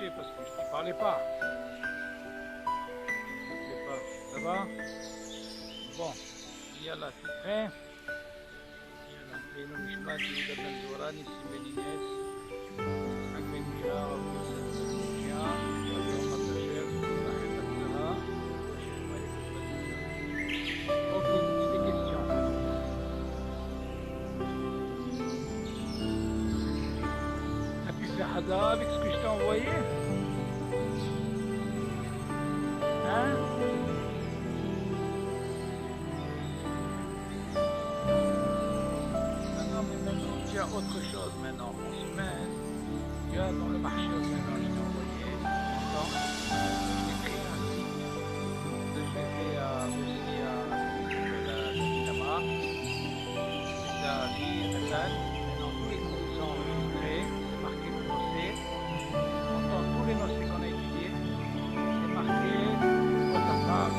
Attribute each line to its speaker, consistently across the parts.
Speaker 1: marché parce que je ne parlais pas. Je sais pas. Ça va? Bon. يلا تفهم يلا بينو مش ماشي بدنا الدوراني سيمينينيس عقبين جاء ويوسف جاء واليوم التشير راح تبدأها Ok, des questions. T'as pu faire Hadara avec ce que je t'ai envoyé? Hein? Non, mais maintenant, tu as autre chose maintenant. En semaine, tu as dans le marché maintenant, je t'ai envoyé. Attends, je t'ai créé un site. Je l'ai fait aussi à Tama. Ça a dit, Nathan. Maintenant, tous les cours sont enregistrés. C'est marqué le nocé. Dans tous les nocés qu'on a étudiés, c'est marqué quoi ça parle,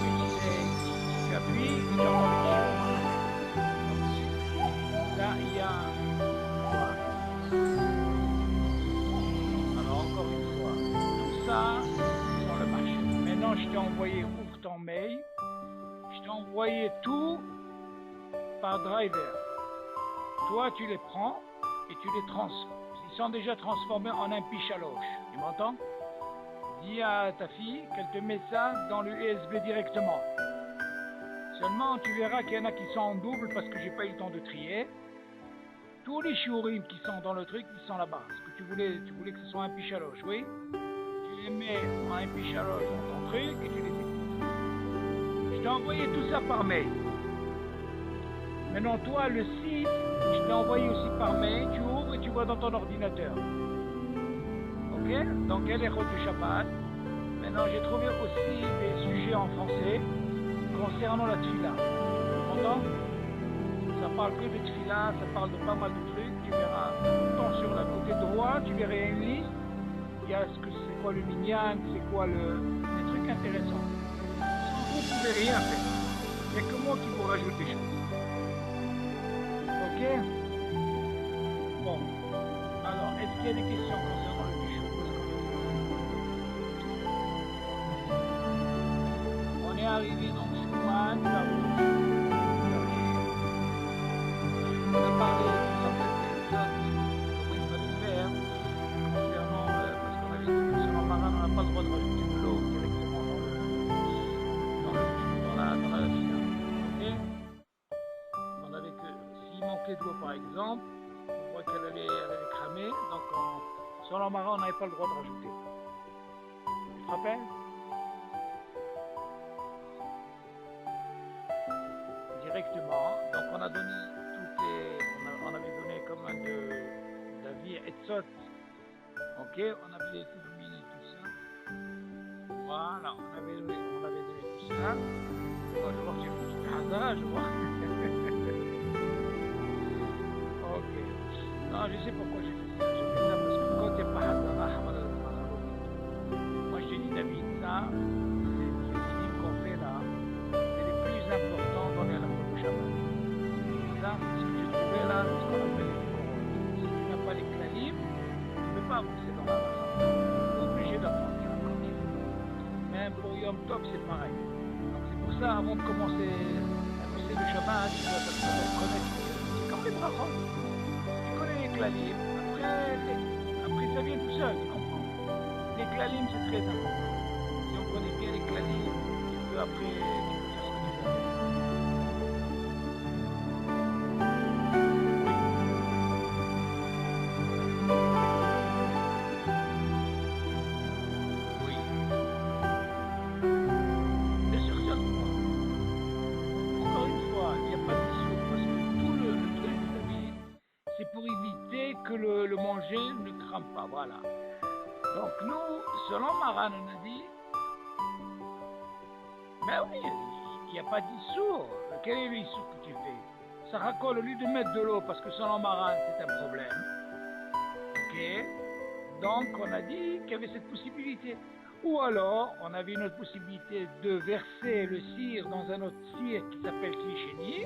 Speaker 1: tu appuies et tu entends le chiffre. Là, il y a. Alors, encore une fois, tout ça, sur le marché. Maintenant, je t'ai envoyé, ouvre ton mail. Je t'ai envoyé tout par driver. Toi, tu les prends et tu les transformes. Ils sont déjà transformés en un pichaloche. Tu m'entends? Dis à ta fille qu'elle te met ça dans le USB directement. Seulement, tu verras qu'il y en a qui sont en double parce que j'ai pas eu le temps de trier. Tous les shiurim qui sont dans le truc, ils sont là-bas. Parce que tu voulais que ce soit un pichaloche, oui? Tu les mets en un pichaloche dans ton truc et tu les écoutes. Je t'ai envoyé tout ça par mail. Maintenant, toi, le site, je t'ai envoyé aussi par mail. Tu ouvres et tu vois dans ton ordinateur. Ok? Donc, elle est du Shabbat. Maintenant, j'ai trouvé aussi des sujets en français concernant la tfila. Tu entends? Ça parle que de tfila, ça parle de pas mal de trucs. Tu verras, tant sur le côté droit, tu verras une liste. Il y a ce que c'est quoi le minyan, c'est quoi des trucs intéressants. Vous ne pouvez rien faire. Il n'y a que moi qui vous rajoute des choses. Ok? Bon. Alors, est-ce qu'il y a des questions concernant le bichou? On est arrivé dans le Shouman, la route. On a parlé de certaines méthodes, comment il fallait faire, concernant, parce qu'on avait dit que sur l'embarras, on n'a pas le droit de rajouter de l'eau directement dans la fila. Ok? On avait que, s'il manquait de l'eau par exemple, on voit qu'elle allait cramer, donc sur l'embarras, on n'avait pas le droit de rajouter. Tu te rappelles? Directement, donc on a donné on avait donné comme un d'avis et de ok, on avait éliminé tout ça, voilà, on avait donné tout ça. Bon, je vois que j'ai fait du hasard, je vois. Ok, non, je sais pourquoi j'ai fait ça, parce que quand t'es pas hasard, moi je te dis David, ça, c'est les signes qu'on fait là, c'est les plus importants dans les rapports du Shabbat. Ça, ce que j'ai trouvé là, c'est ce qu'on appelle les décorons. Si tu n'as pas les clalim, tu ne peux pas avancer dans la race. Tu es obligé d'apprendre ça quand il faut. Même pour Yom Tov, c'est pareil. Donc c'est pour ça, avant de commencer à bosser le Shabbat, tu dois connaître. C'est comme les brachot. Tu connais les clalim, après ça vient tout seul, tu comprends. Les clalim, c'est très important. Si on connaît bien les clalim, tu peux après, tu peux faire ce que tu veux. Le manger ne crame pas, voilà. Donc nous, selon Maran, on a dit, mais oui, il n'y a pas d'issour. Quel est l'issour que tu fais? Ça racole au lieu de mettre de l'eau, parce que selon Maran, c'est un problème. Ok? Donc on a dit qu'il y avait cette possibilité. Ou alors, on avait une autre possibilité de verser le cire dans un autre cire qui s'appelle Clichéni.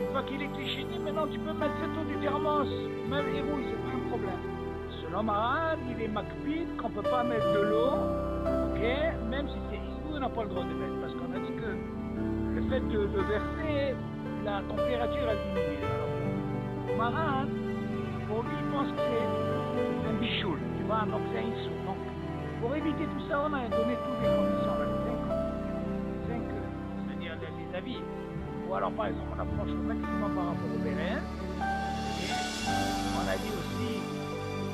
Speaker 1: Une fois qu'il est Clichéni, maintenant tu peux mettre cette eau du thermos, même hérouille, c'est pas un problème. Selon Maran, il est makpid qu'on ne peut pas mettre de l'eau, ok, même si c'est hibou, on n'a pas le droit de mettre, parce qu'on a dit que le fait de verser, la température elle diminue. Alors, Maran, pour lui, il pense que c'est un bichoul, tu vois, donc c'est un issou. Donc, pour éviter tout ça, on a donné toutes les conditions, là, les 5, c'est-à-dire les avis. Ou alors, par exemple, on approche au maximum par rapport au bénin. On a dit aussi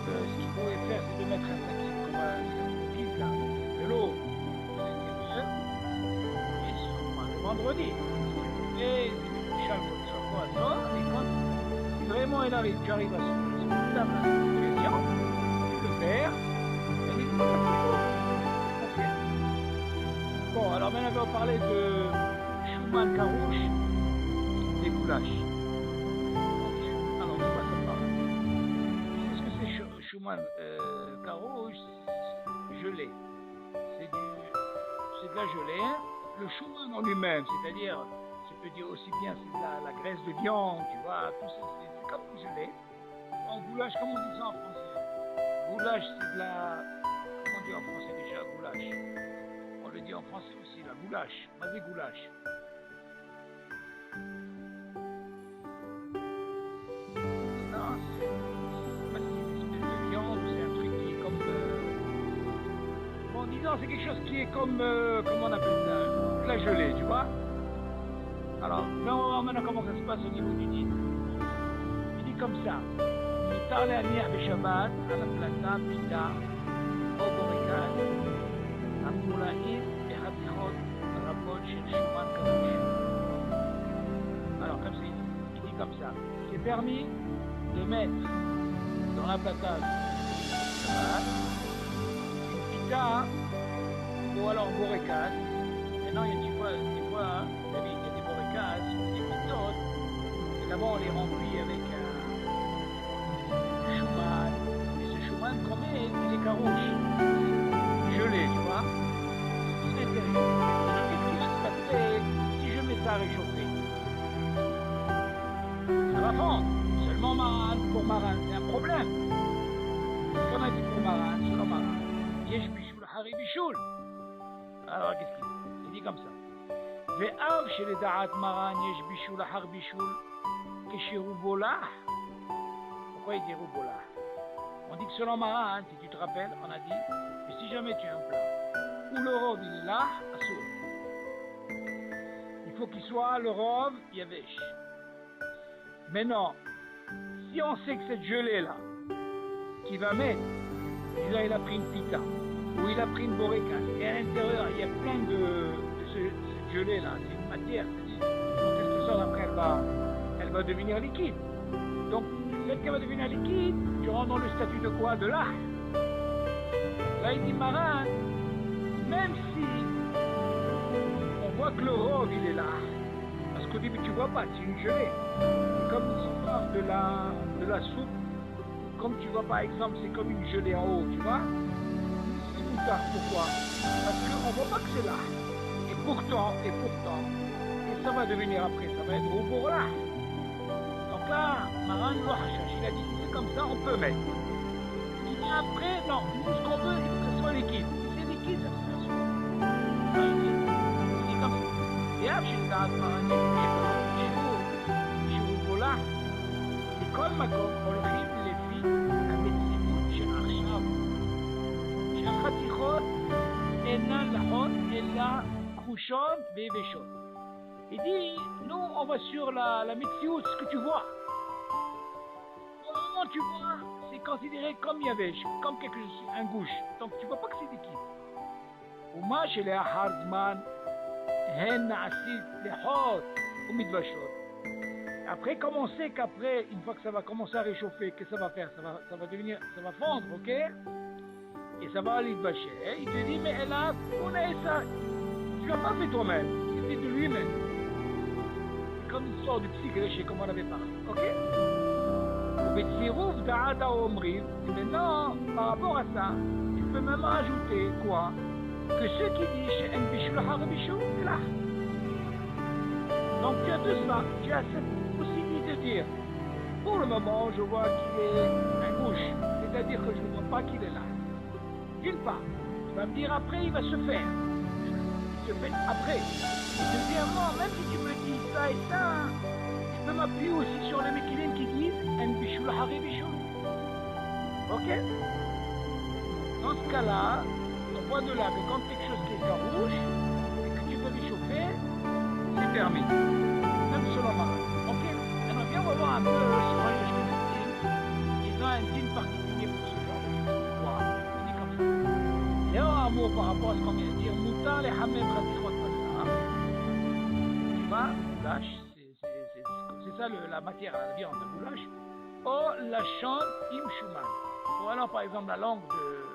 Speaker 1: que ce qu'il pouvait faire, c'est de mettre un sac comme un pile là, de l'eau, et le vendredi. Et quand vraiment il arrive, tu arrives à ce table de situation, tu le perds, et il est ok. Bon, alors maintenant on va parler de Schumann Karouche, des goulaches. Ok, alors de quoi ça parle? Qu'est-ce que c'est Schumann Karouche? Gelée. C'est de la gelée. Le Schumann en lui-même, c'est-à-dire, je peux dire aussi bien c'est de la graisse de viande, tu vois, tout ça, c'est comme du gelée. En goulash, comment on dit ça en français? Goulash, c'est de la... Comment on dit en français déjà, goulash? On le dit en français aussi, la goulash. On dit goulash. Non, c'est une espèce de viande, c'est un truc qui est comme... Bon, disons, c'est quelque chose qui est comme... comment on appelle ça? De la gelée, tu vois? Alors, on va voir maintenant comment ça se passe au niveau du din. Il dit comme ça. Il parle à Nier de Shabbat, à la plata, pita, au borikad, à moulaïd et hatichot, rabot, chez Schumann Karouche. Alors, comme ça, il dit comme ça. C'est permis de mettre dans la plata Shabbat, une pita, ou alors borikad. Maintenant, il y a des fois, il y a des borikad, des pitotes, et d'abord on les remplit avec Schumann, et ce Schumann qu'on met, il est carouche, gelé, tu vois, c'est l'intérieur. Alors qu'est-ce qui va se passer si je mets ça à réchauffer? Ça va fondre. Seulement Maran, pour Maran, c'est un problème. Ce qu'on a dit pour Maran, selon Maran, yesh bishul hari bishul. Alors qu'est-ce qu'il dit? Il dit comme ça. Ve'av chez les da'at Maran yesh bishul har bishul keshiru bolah. Pourquoi il dit roubolah? On dit que selon Maran, si tu te rappelles, on a dit que si jamais tu as un plat où le rov il est là, assour, il faut qu'il soit le rov yavesh. Maintenant, si on sait que cette gelée là, qui va mettre, disons il a pris une pita, ou il a pris une borécasse, et à l'intérieur il y a plein de cette gelée là, c'est une matière, c'est-à-dire, en quelque sorte après elle va devenir liquide. Donc, le fait qu'elle va devenir liquide, tu rentres dans le statut de quoi? De l'art. Là, il dit Maran, même si on voit que le rov, il est là, parce qu'au début, tu vois pas, c'est une gelée. C'est comme si tu parles de la soupe, comme tu vois par exemple, c'est comme une gelée en haut, tu vois? C'est tout tard, pourquoi? Parce qu'on voit pas que c'est là. Et pourtant, et ça va devenir après, ça va être au pour là. Donc là, Maran il a dit c'est comme ça, on peut mettre. Il dit après, non, nous ce qu'on veut, il faut que ce soit liquide. Si c'est liquide, ça se passe. Il dit comme ça. Et après, chez Maran, chez Oubola, מכל מקום הולכים לפי המציאות של עכשיו, שהחתיכות אינן לחות אלא כחושות ויבשות. Il dit, nous on va sur la metsiout, ce que tu vois. Au moment où tu vois, c'est considéré comme yavesh, comme quelque chose, un gouche. Donc tu vois pas que c'est liquide. ומה שלאחר זמן הן נעשית לחות ומתבשות. Après, comme on sait qu'après, une fois que ça va commencer à réchauffer, qu'est-ce que ça va faire? Ça va devenir, ça va fondre, ok? Et ça va aller de bâcher. Il te dit, mais là, on a ça. Tu l'as pas fait toi-même. C'était de lui-même. Comme une sorte de psyché, comme on avait parlé, ok? Et maintenant, par rapport à ça, il peut même ajouter quoi? Que ceux qui disent, chez un bichou, le harabichou, c'est là. Donc tu as tout ça, tu as cette possibilité de dire, pour le moment je vois qu'il est un gouche, c'est-à-dire que je ne vois pas qu'il est là. D'une part, tu vas me dire après, il va se faire. Il se fait après. Et deuxièmement, même si tu me dis ça et ça, je peux m'appuyer aussi sur les méquilines qui disent En bichoul hari bichoul. Ok? Dans ce cas-là, on voit de là que quand quelque chose qui est farouche et que tu veux réchauffer, c'est permis. Même selon ma. Ok? Maintenant, viens, on va voir un peu sur les Ashkenazim. Ils ont un dîme particulier pour ce genre de choses. Voilà, je dis comme ça. Et un mot par rapport à ce qu'on vient de dire, Moutar les Hamem Ratichot Basar. Tu vois, goulash, c'est ça la matière, la viande de goulash. Oh, la chante im shuman. Ou alors, par exemple, la langue de.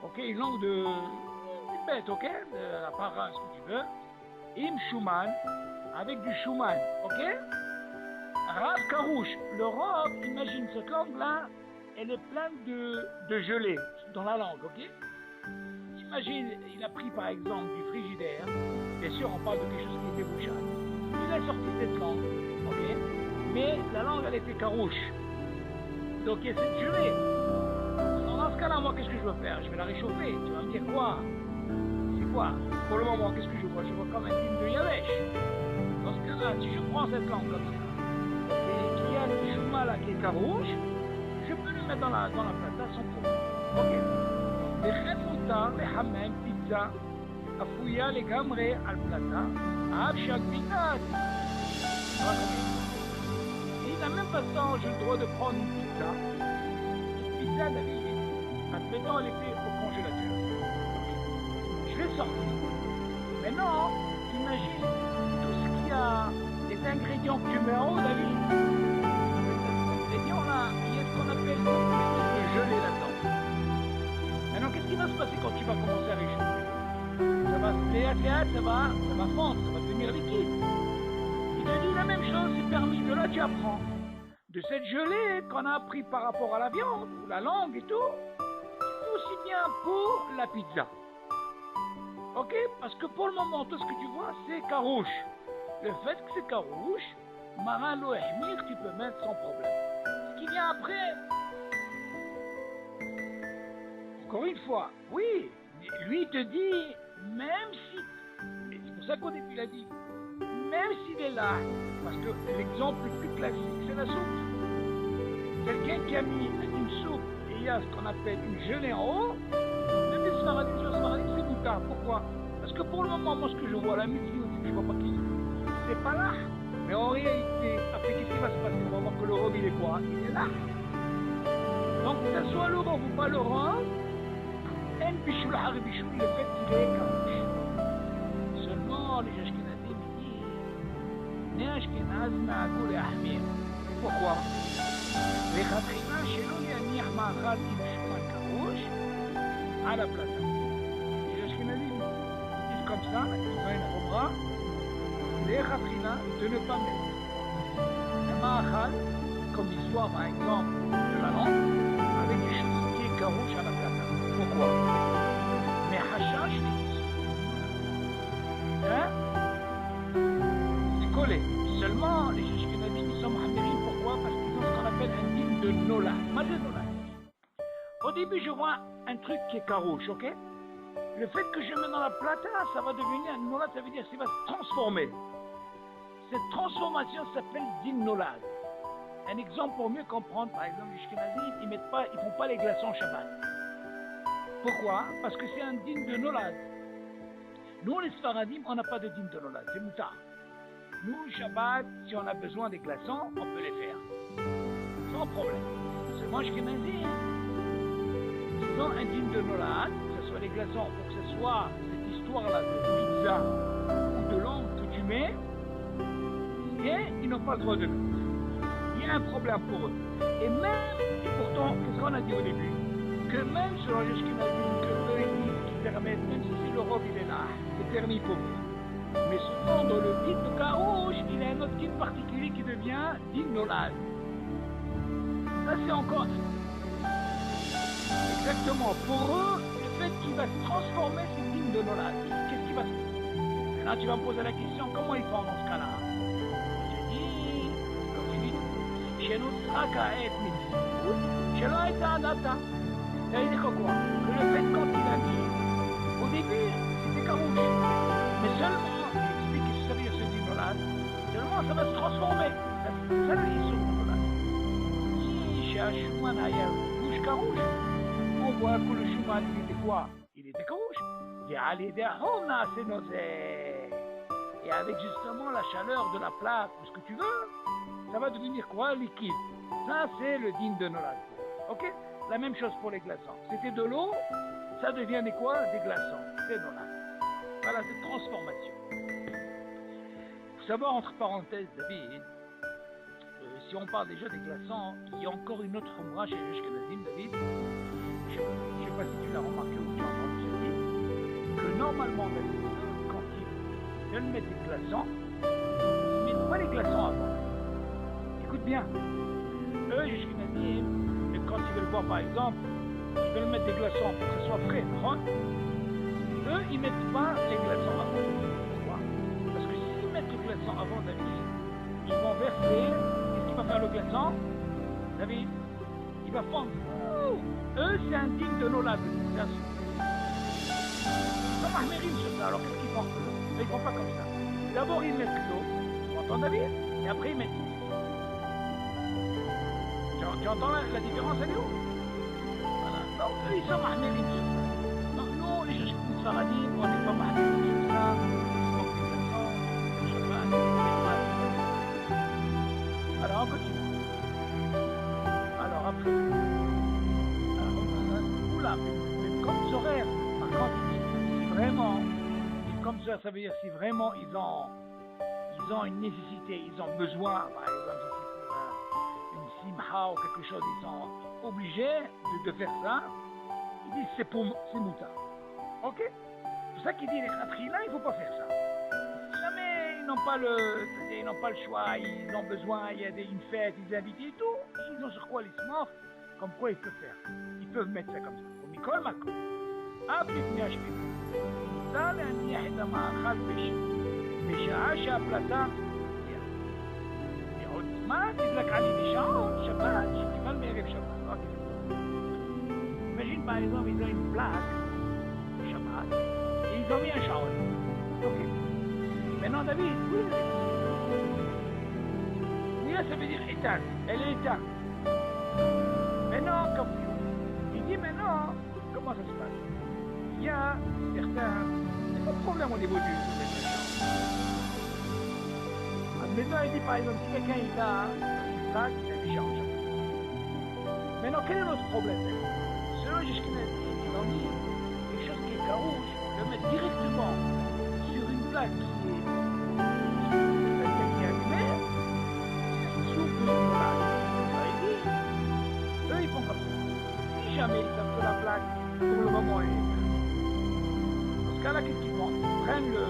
Speaker 1: Ok, une langue de. Une bête, ok? De la para, ce que tu veux. Im shuman, avec du shuman, ok? Rav karouche. Le robe, imagine cette langue-là, elle est pleine de gelée dans la langue, ok? Imagine, il a pris par exemple du frigidaire. Bien sûr, on parle de quelque chose qui est débouchable. Il a sorti cette langue, ok? Mais la langue, elle était carouche. Donc il y a cette gelée. Alors, dans ce cas-là, moi, qu'est-ce que je veux faire? Je vais la réchauffer. Tu vas me dire quoi? C'est quoi? Pour le moment, qu'est-ce que je vois? Je vois comme un film de Yavesh. Dans ce cas-là, si je prends cette langue comme ça, et qu'il y a le chouma là qui est carouche, je peux le mettre dans la plata sans problème. Ok? Les chemouta, les hamem, pizza, afouya, les gamré, al plata, abshak, binat. Et de la même façon, j'ai le droit de prendre une pizza. Une pizza d'habitude. Admettons, elle était au congélateur. Je l'ai sortie. Maintenant, imagine tout ce qu'il y a, les ingrédients que tu mets en haut, David. Les ingrédients là, il y a ce qu'on appelle le gelé là-dedans. Maintenant, qu'est-ce qui va se passer quand tu vas commencer à réchauffer? Ça va se pléater, ça va fondre, ça va devenir liquide. Il te dit la même chose, c'est permis. De là, tu apprends. De cette gelée qu'on a appris par rapport à la viande, ou la langue et tout, aussi bien pour la pizza. Ok? Parce que pour le moment, tout ce que tu vois, c'est carouche. Le fait que c'est carouche, marin lo ehmir, tu peux mettre sans problème. Ce qui vient après, encore une fois, oui, lui il te dit, même si, et c'est pour ça qu'au début il a dit, même s'il est là, parce que l'exemple le plus classique, c'est la soupe. Quelqu'un qui a mis une soupe et il y a ce qu'on appelle une gelée en haut, même les Sfaradim, c'est boutard. Pourquoi? Parce que pour le moment, moi ce que je vois, la médecine, c'est que je vois pas qui c'est pas là. Mais en réalité, après qu'est-ce qui va se passer? On va voir que le rhum il est quoi? Il est là. Donc que ce soit le rhum ou pas le rhum, en bichoul har bichoul, le fait qu'il est carouche. Seulement les Ashkenazim disent, les Ashkenaz na'agou les ahmir. Pourquoi? Les Khatrina, chez nous, il y a ni ahmar qui bichoul carouche à la plata. Les Ashkenazim disent comme ça, ils ont une khumra, les Khatrina, de ne pas mettre un ma'achal, comme l'histoire par exemple de la langue, avec des choses qui est carouche à la plata. Pourquoi? Mais hashash, hein? C'est collé. Seulement, les Ashkenazim, ils sont mahamirim. Pourquoi? Parce qu'ils ont ce qu'on appelle un dîme de nola. Mazé nola. Au début, je vois un truc qui est carouche, ok? Le fait que je mets dans la plata, ça va devenir un nola, ça veut dire qu'il va se transformer. Cette transformation s'appelle dîme nolad. Un exemple pour mieux comprendre, par exemple, les Ashkenazim, ils ne font pas les glaçons Shabbat. Pourquoi? Parce que c'est un dîme de nolad. Nous, les Sfaradim, on n'a pas de dîme de nolad, c'est moutard. Nous, Shabbat, si on a besoin des glaçons, on peut les faire. Sans problème. Seulement, Ashkenazim, ils ont un dîme de nolad, que ce soit les glaçons, pour que ce soit cette histoire-là de pizza ou de langue que tu mets, et ils n'ont pas le droit de mettre. Il y a un problème pour eux. Et même, et pourtant, qu'est-ce qu'on a dit au début? Que même selon les Ashkenazim, que eux ils disent qu'ils permettent, même si c'est l'Europe, il est là, c'est permis pour eux. Mais souvent, dans le dîme de carouche, il y a un autre dîme particulier qui devient dîme nolad. Ça, c'est encore. Exactement. Pour eux, le fait qu'il va se transformer, c'est dîme de nolad. Qu'est-ce qui va se passer? Maintenant, tu vas me poser la question, comment ils font dans ce cas-là? שנוצרה כעת מציאות שלא הייתה עד עתה. Ça veut dire quoi? Que le fait quand il a mis, au début, c'était carouche. Mais seulement, il explique que ça veut dire ce dit Nolad, seulement ça va se transformer. Ça veut dire ce Nolad. Si chez Hachouman היה גוש carouche, on voit que le Shuman, il était quoi? Il était carouche. Et à l'idée, on a assez nausées. Et avec justement la chaleur de la plaque, ou ce que tu veux, ça va devenir quoi? Liquide. Ça, c'est le digne de Nolad. Ok? La même chose pour les glaçons. C'était de l'eau, ça devient des quoi? Des glaçons. C'est Nolad. Voilà cette transformation. Il faut savoir, entre parenthèses, David, si on parle déjà des glaçons, il y a encore une autre omra chez les Ashkenazim, David. Je ne sais pas si tu l'as remarqué ou tu as entendu ce dire, que normalement, David, quand ils veulent mettre des glaçons, ils ne mettent pas les glaçons avant. Écoute bien. Eux, les Ashkenazim, quand ils veulent boire par exemple, ils veulent mettre des glaçons pour que ce soit frais, non? Eux, ils ne mettent pas les glaçons avant. Pourquoi? Parce que s'ils mettent les glaçons avant, David, ils vont verser. Qu'est-ce qu'il va faire le glaçon? David, il va fondre. Eux, c'est indigne de Nolad. Ils sont mahmérines sur ça. Alors qu'est-ce qu'ils font? Ils ne font pas comme ça. D'abord, ils mettent l'eau. Tu entends, David? Et après, ils mettent. Tu entends la différence, elle est où? Voilà. Donc, eux, ils sont mahmérines sur ça. Donc, nous, les gens qui sont faradis, on n'est pas mahmérines sur ça. Alors, on continue. Alors, après. Oula, mais comme horaires, par contre, si vraiment, comme ça veut dire si vraiment ils ont une nécessité, ils ont besoin, par exemple, simha ou quelque chose, ils sont obligés de faire ça. Ils disent c'est mouta. Ok? C'est pour ça qu'ils disent les khatri-là, il ne faut pas faire ça. Jamais ils n'ont pas le choix, ils ont besoin, il y a une fête, ils invitent et tout. Ils ont sur quoi l'ismor, comme quoi ils peuvent faire. Ils peuvent mettre ça comme ça. Au mikol mako. Aplit miashpit. Ça, l'aniah d'amachal בשעה שהפלטה מה תדלק עלי בשעות שבת שקיבל מערב שבת. Imagine par exemple ils ont une plaque Shabbat et ils ont mis un shaol. Ok. Maintenant David, oui, ça veut dire éteinte. Elle est éteinte. Maintenant, comme il dit maintenant, comment ça se passe? Il y a certains, il n'y a pas de problème au niveau du maintenant, il dit par exemple, si quelqu'un il a une plaque, il a déjà en Shabbat. Maintenant, quel est notre problème? Selon les Ashkenazim, ils ont dit quelque chose qui est carouche, le mettre directement sur une plaque qui est allumée, sous une plaque. Alors, il dit, eux ils font comme ça. Si jamais ils savent que la plaque, pour le moment, elle est éteinte. Dans ce cas-là, qu'est-ce qu'ils font? Ils prennent le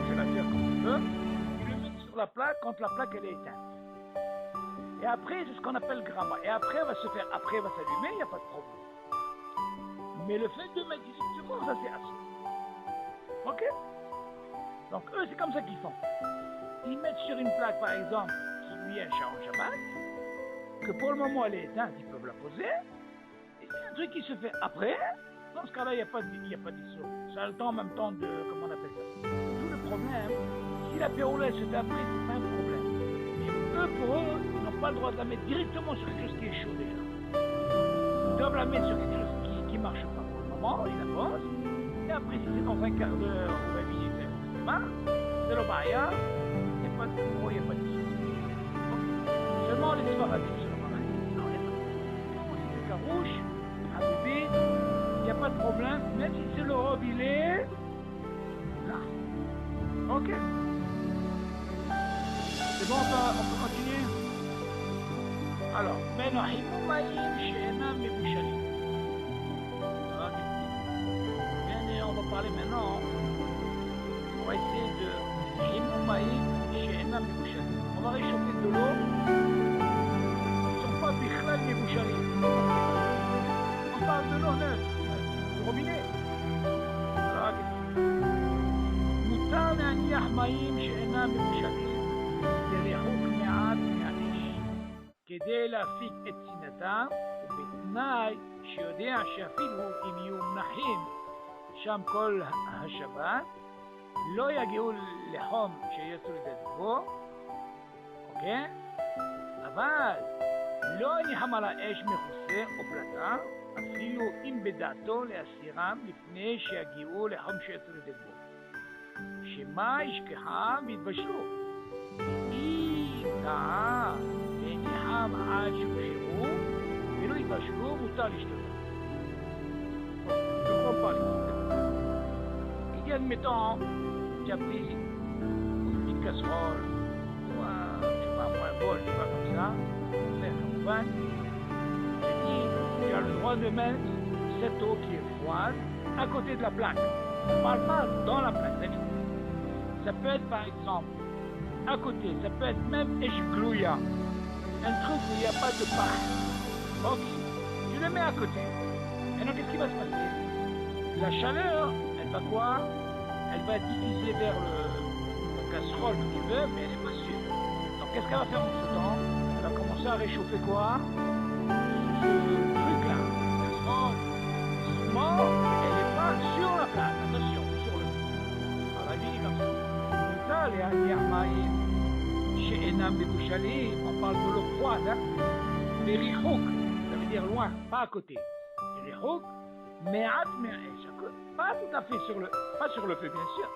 Speaker 1: congélateur comme ils veulent. La plaque quand la plaque elle est éteinte. Et après c'est ce qu'on appelle grama. Et après elle va se faire, après elle va s'allumer, il n'y a pas de problème. Mais le fait de mettre directement, ça c'est assez. Ok? Donc eux c'est comme ça qu'ils font. Ils mettent sur une plaque par exemple qui lui est un Shabbat, que pour le moment elle est éteinte, ils peuvent la poser. Et c'est un truc qui se fait après. Dans ce cas-là il n'y a pas d'issue. Ça a le temps en même temps de, comment on appelle ça. Tout le problème. Si la pérola se fait après, c'est pas un problème. Mais eux, pour eux, ils n'ont pas le droit de la mettre directement sur quelque chose qui est chaud déjà. Ils doivent la mettre sur quelque chose qui ne marche pas pour le moment, ils la posent. Et après, si c'est dans un quart d'heure ou 20 minutes, c'est le baya, il n'y a pas de gros, il n'y a pas de soucis. Seulement les Sfaradim, c'est le marin. Non, il n'y a pas de soucis. Si c'est carouche, un bébé, il n'y a pas de problème, même si c'est le robe, il est là. Ok? C'est bon, on peut continuer. Alors, maintenant, Himomaïm She'enam Mebushalim. On va parler maintenant. On va essayer de Himomaïm She'enam Mebushalim. On va réchauffer de l'eau. Ils ne sont pas Bichlal Mebushalim. On parle de l'eau neuve, du robinet. Alors, Moutar Naniah Maïm She'enam Mebushalim. כדי להפיק את שנאתם, ובתנאי שיודע שאפילו אם יהיו מנחים שם כל השבת, לא יגיעו לחום שיצאו לדבו, אוקיי? אבל לא ניחם על האש מכוסה או פלטה, אפילו אם בדעתו להסירם לפני שיגיעו לחום שיצאו לדבו. שמה ישכחם ויתבשלו. אם טעה וניחם עד שיושרו ולא יתבשלו, מותר לשתות. Je comprends pas les Il y a admettons, tu as pris une petite casserole ou un, je sais pas moi, un bol, je sais pas comme ça, pour faire un vin. Je dis, tu as le droit de mettre cette eau qui est froide à côté de la plaque. On ne parle pas dans la plaque, David. Ça peut être par exemple à côté, ça peut être même eshglouya, un truc où il n'y a pas de paille. Ok, tu le mets à côté. Maintenant, qu'est-ce qui va se passer? La chaleur, elle va quoi? Elle va diffuser vers la casserole que tu veux, mais elle n'est pas sûre. Donc, qu'est-ce qu'elle va faire en ce temps? Elle va commencer à réchauffer quoi? Ce truc-là. La casserole, doucement, elle n'est pas sur la plaque. Attention, sur le feu. Alors, la vie est comme ça. Ça, les armaïs, chez Enam et Bouchali, on parle de l'eau froide, hein? Les richouk, ça veut dire loin, pas à côté. Les richouk, mais pas tout à fait sur le, pas sur le feu bien sûr,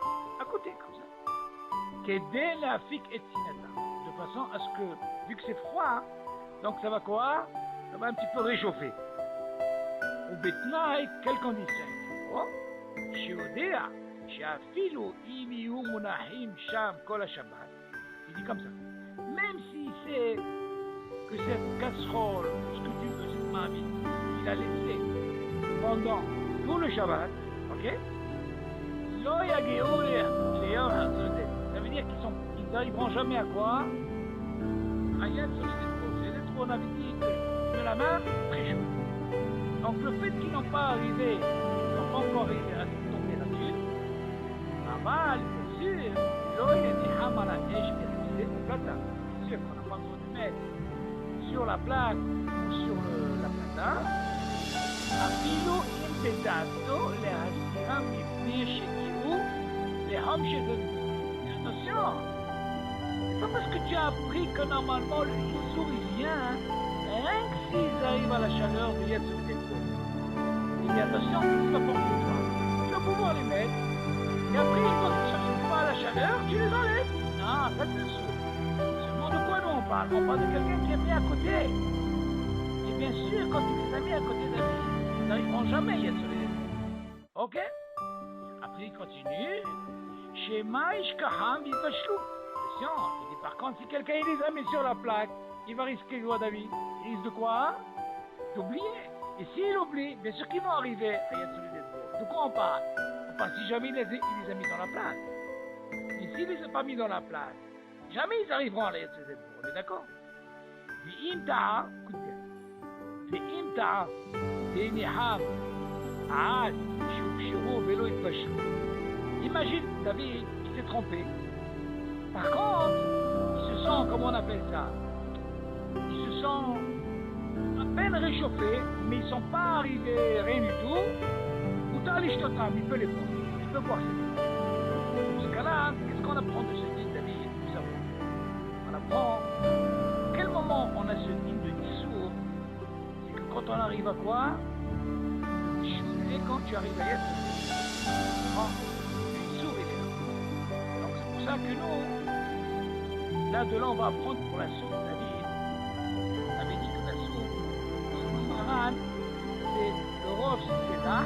Speaker 1: à côté comme ça. Qu'aider la fik et sinata, de façon à ce que, vu que c'est froid, donc ça va quoi? Ça va un petit peu réchauffer. Ou betnaï, quelle condition? Oh, shiodea, shafilu imiyu munahim sham kol shabbat. Il dit comme ça. Même si c'est que cette casserole, ce que tu veux, cette marmite, il a laissé pendant tout le Shabbat, ok? Ça veut dire qu'ils n'arriveront jamais à quoi? À Yad Solidetko. C'est ce qu'on avait dit de la main très chaude. Donc le fait qu'ils n'ont pas arrivé, ils n'ont pas encore arrivé à cette température, Aval, bien sûr, bien sûr qu'on n'a pas besoin de mettre sur la plaque ou sur la plata. אפילו אם בדעתו להסירם לפני שהגיעו לחום שזה... Attention, c'est pas parce que tu as appris que normalement le jour il vient, rien que s'ils arrivent à la chaleur de Yad Solidetko. Il dit attention, qu'est-ce que tu vas porter toi? Tu vas pouvoir les mettre, et après une fois qu'ils ne s'arrivent pas à la chaleur, tu les enlèves. Non, ça c'est sûr. Seulement de quoi nous on parle? On parle de quelqu'un qui est mis à côté. Et bien sûr, quand il les a mis à côté de lui, ils n'arriveront jamais à être solidaires. Ok? Après, il continue. Shema ishkaham vivashlu. Attention, il dit par contre, si quelqu'un les a mis sur la plaque, il va risquer quoi, David? Il risque de quoi? D'oublier. Et s'il oublie, bien sûr qu'ils vont arriver à être solidaires. De quoi on parle? On parle si jamais il les a mis dans la plaque. Et s'il ne les a pas mis dans la plaque, jamais ils arriveront à être solidaires. On est d'accord? V'imta'a, écoute bien. V'imta'a. Imagine, David, il s'est trompé. Par contre, ils se sont, comment on appelle ça? Ils se sont à peine réchauffés, mais ils ne sont pas arrivés, rien du tout. Ou t'as les shtotam, il peut les boire. Il peut boire ces livres. Dans ce cas-là, qu'est-ce qu'on apprend de ce livre, David? Nous savons. On apprend, à quel moment on a ce livre de Issour? C'est que quand on arrive à quoi? Et quand tu arrives à être une souris. Donc c'est pour ça que nous, là de là on va apprendre pour la soupe, David. On avait dit que la soupe, le maran, c'est le rov, c'est là.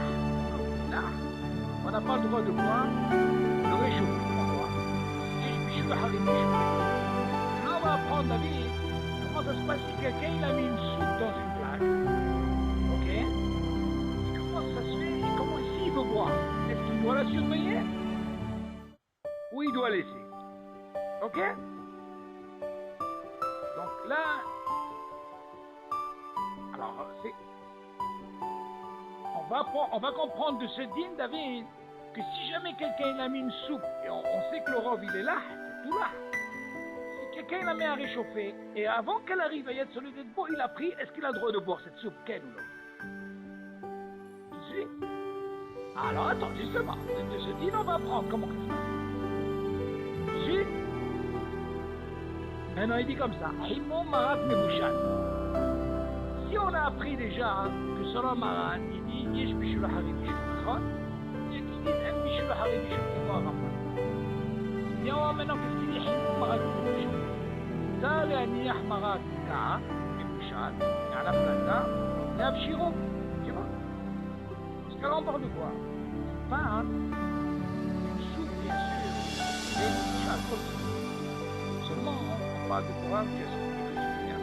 Speaker 1: On n'a pas le droit de quoi? De réchauffer. Et je vais arriver. Là on va apprendre, David, comment ça se passe si quelqu'un il a mis une soupe dans une plaque. Ok? Ça se fait et comment ici il veut boire? Est-ce qu'il doit la surveiller ou il doit laisser? Ok? Donc là, alors c'est, on va comprendre de ce dîme, David, que si jamais quelqu'un il a mis une soupe et on sait que le rov il est là, c'est tout là. Si quand il la met à réchauffer, et avant qu'elle arrive à Yad Solidé de Beau, il a pris, est-ce qu'il a le droit de boire cette soupe? Quelle ou l'autre? Tu suis? Alors attends, justement, de ce dîner, on va prendre comment que ça. Tu suis? Maintenant, il dit comme ça, Himon Marat Mebouchan. Si on a appris déjà que selon Maran, il dit Yesh Bishul Hari Bishul Bishul, il dit En Bishul Hari Bishul Bishul. Et on va maintenant qu'est-ce qu'il dit Himon Marat Mebouchan. Ça, le Aniyah Marat Ka, Mebouchan, et à la place là, Nabshiro. Tu vois? Parce que là, on parle de quoi? Pas une soupe, bien sûr, mais une bouchale comme ça. Seulement, on parle de quoi? Bien sûr,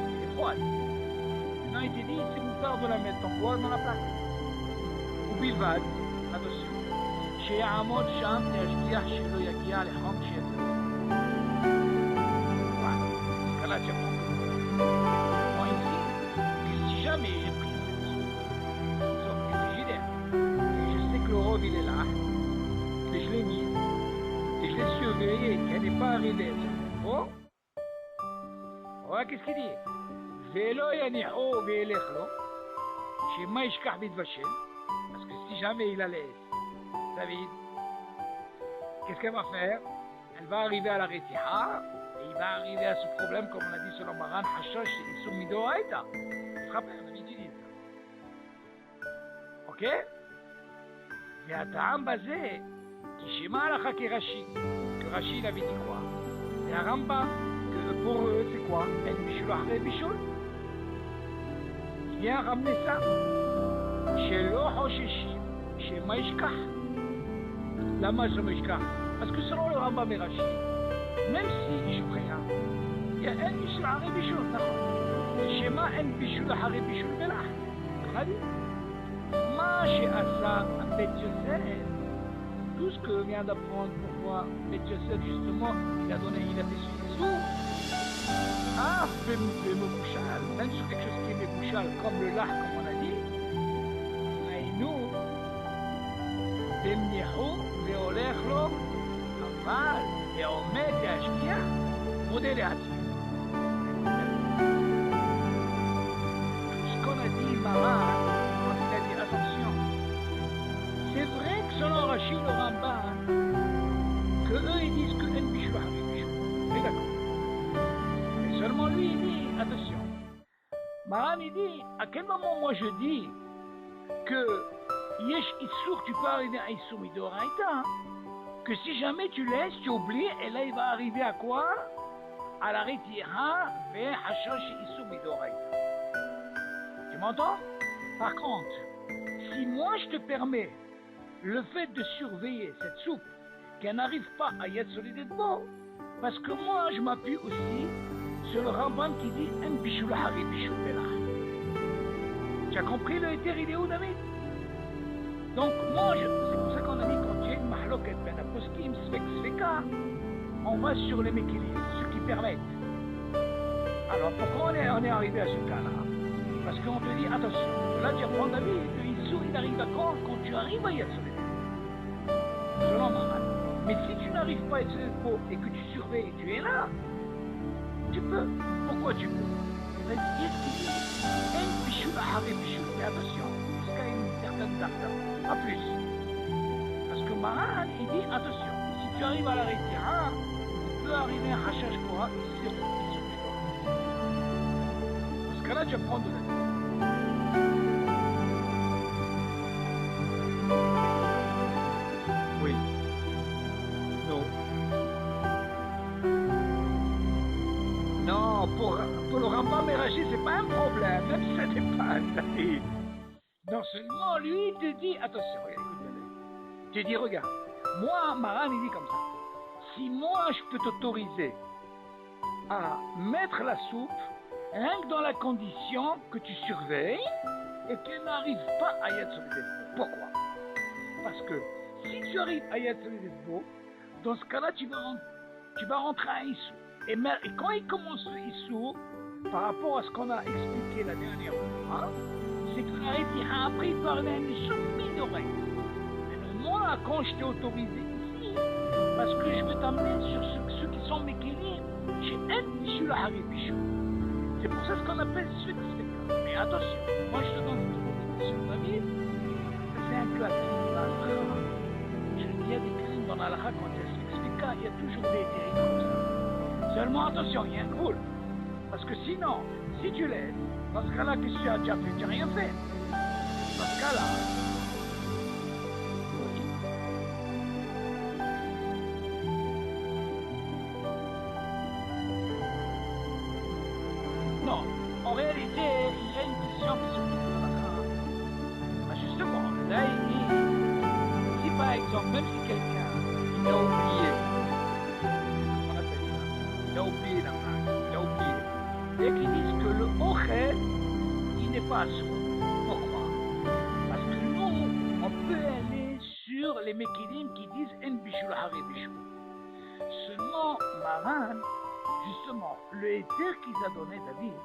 Speaker 1: il est froid. Maintenant, il te dit, c'est moutarde de la mettre en bois dans la plaque. Ou bilvad, attention. Chez Amod Sham, Yashkiah, chez le Yakia, les Ham, chez le. Voilà. Parce que là, tu apprends. Moi, ici, que si jamais j'ai pris cette soupe, sauf que c'est frigidaire, et je sais que le robe, il est là, que je l'ai mise, et je l'ai surveillé, qu'elle n'est pas arrivée. Oh? Ouais, qu'est-ce qu'il dit? Vélo yaniho véléchlo, chez Maïshkar Bidvachel, parce que si jamais il la laisse, David, qu'est-ce qu'elle va faire? Elle va arriver à la Retiha, et il va arriver à ce problème, comme on a dit sur le Maran, Hashosh et Soumido Aïta. Tu te rappelles, on avait dit ça. Ok? Et à Ta'am basé, qui chez Malacha qui Rashi, que Rashi il avait dit quoi? Et à Ramba, que pour eux, c'est quoi? En Bishul Ahre Bishul. Il vient ramener ça chez Lohoshishi, chez Maïshkah. La Maïshkah Maïshkah. Parce que selon le Rambam et Rashi, même si je rien, il y a un Bishul Ahre Bishul, d'accord? Chez Ma en Bishul Ahre Bishul Belah. On a dit? Ma chez Assa, à Bet Yosef, tout ce que vient d'apprendre pourquoi Bet Yosef, justement, il a fait son sous. Ah, Bemouchal, même sur quelque chose qui est Bemouchal, comme le lard, comme on a dit, Aïnou, Bemnichou, Veolechlo, Aval, Veomet, Yashkia, modèle à tout ce qu'on a dit, Marat, quand il a dit attention, c'est vrai que selon Rachid le Ramban, que eux ils disent que En Bishul Hari Bishul. Mais d'accord. Seulement lui, il dit, attention, Maran, il dit, à quel moment moi je dis que Yesh Issour, tu peux arriver à Issour Midoraïta, que si jamais tu laisses, tu oublies, et là il va arriver à quoi? À la Retira, vers Hashosh Issour Midoraïta. Tu m'entends? Par contre, si moi je te permets le fait de surveiller cette soupe, qu'elle n'arrive pas à Yad Solidé de Beau, parce que moi je m'appuie aussi sur le Rambam qui dit En Bishul Hari Bishul Belah. Tu as compris le éther, il est où, David? Donc, moi, c'est pour ça qu'on a dit quand il y a une mahloket ben aposkim svek sveka, on va sur les mékélis, ceux qui permettent. Alors, pourquoi on est arrivé à ce cas-là? Parce qu'on te dit, attention, là tu apprends, David, le Issou, il arrive à quand tu arrives à Yad Solidé. Selon Maran. Mais si tu n'arrives pas à Yad Solidé et que tu surveilles, tu es là, tu peux. Pourquoi tu peux? Il va dire qu'il dit En Bishul Ahre Bishul. Mais attention, jusqu'à une certaine date. Pas plus. Parce que Maran, il dit attention, si tu arrives à la Retira, tu peux arriver à Hashash Kora, c'est bon. Parce que là, tu apprends de la vie. Oui. Non. Non, pour le Rambam et Rashi, c'est pas un problème, même si ça dépasse. Non seulement lui, il te dit, attention, écoute, tu dis, regarde, moi, Maran, il dit comme ça, si moi, je peux t'autoriser à mettre la soupe, rien que dans la condition que tu surveilles et qu'elle n'arrive pas à Yad Solidé. Pourquoi? Parce que si tu arrives à Yad Solidé, dans ce cas-là, tu vas rentrer à Issou. Et quand il commence le Issou, par rapport à ce qu'on a expliqué la dernière fois, c'est que la Retira après il peut arriver à une Issou minorée. Mais moi, quand je t'ai autorisé ici, parce que je veux t'amener sur ceux qui sont mékélim, j'ai un Bishul Hari Bishul. C'est pour ça ce qu'on appelle Svek. Mais attention, moi je te donne cette définition David, c'est un classique dans la halakha. Je dis, il y a des classiques dans la halakha quand il y a Svek, il y a toujours des dérives comme ça. Seulement attention, il y a un rôle. Parce que sinon, si tu laisses, dans ce cas-là, qu'est-ce que tu as déjà fait? Tu n'as rien fait. Dans ce cas-là, non, en réalité, il y a une question qui se pose dans la halakha. Justement, là, il dit, si par exemple, même si quelqu'un, il a oublié, on appelle ça, il a oublié la phrase, il a oublié, et qu'ils disent que le ochel, il n'est pas sourd. Pourquoi? Parce que nous, on peut aller sur les Mekilim qui disent En Bishul Hari Bishul. Seulement, Maran, justement, le éther qu'il a donné David,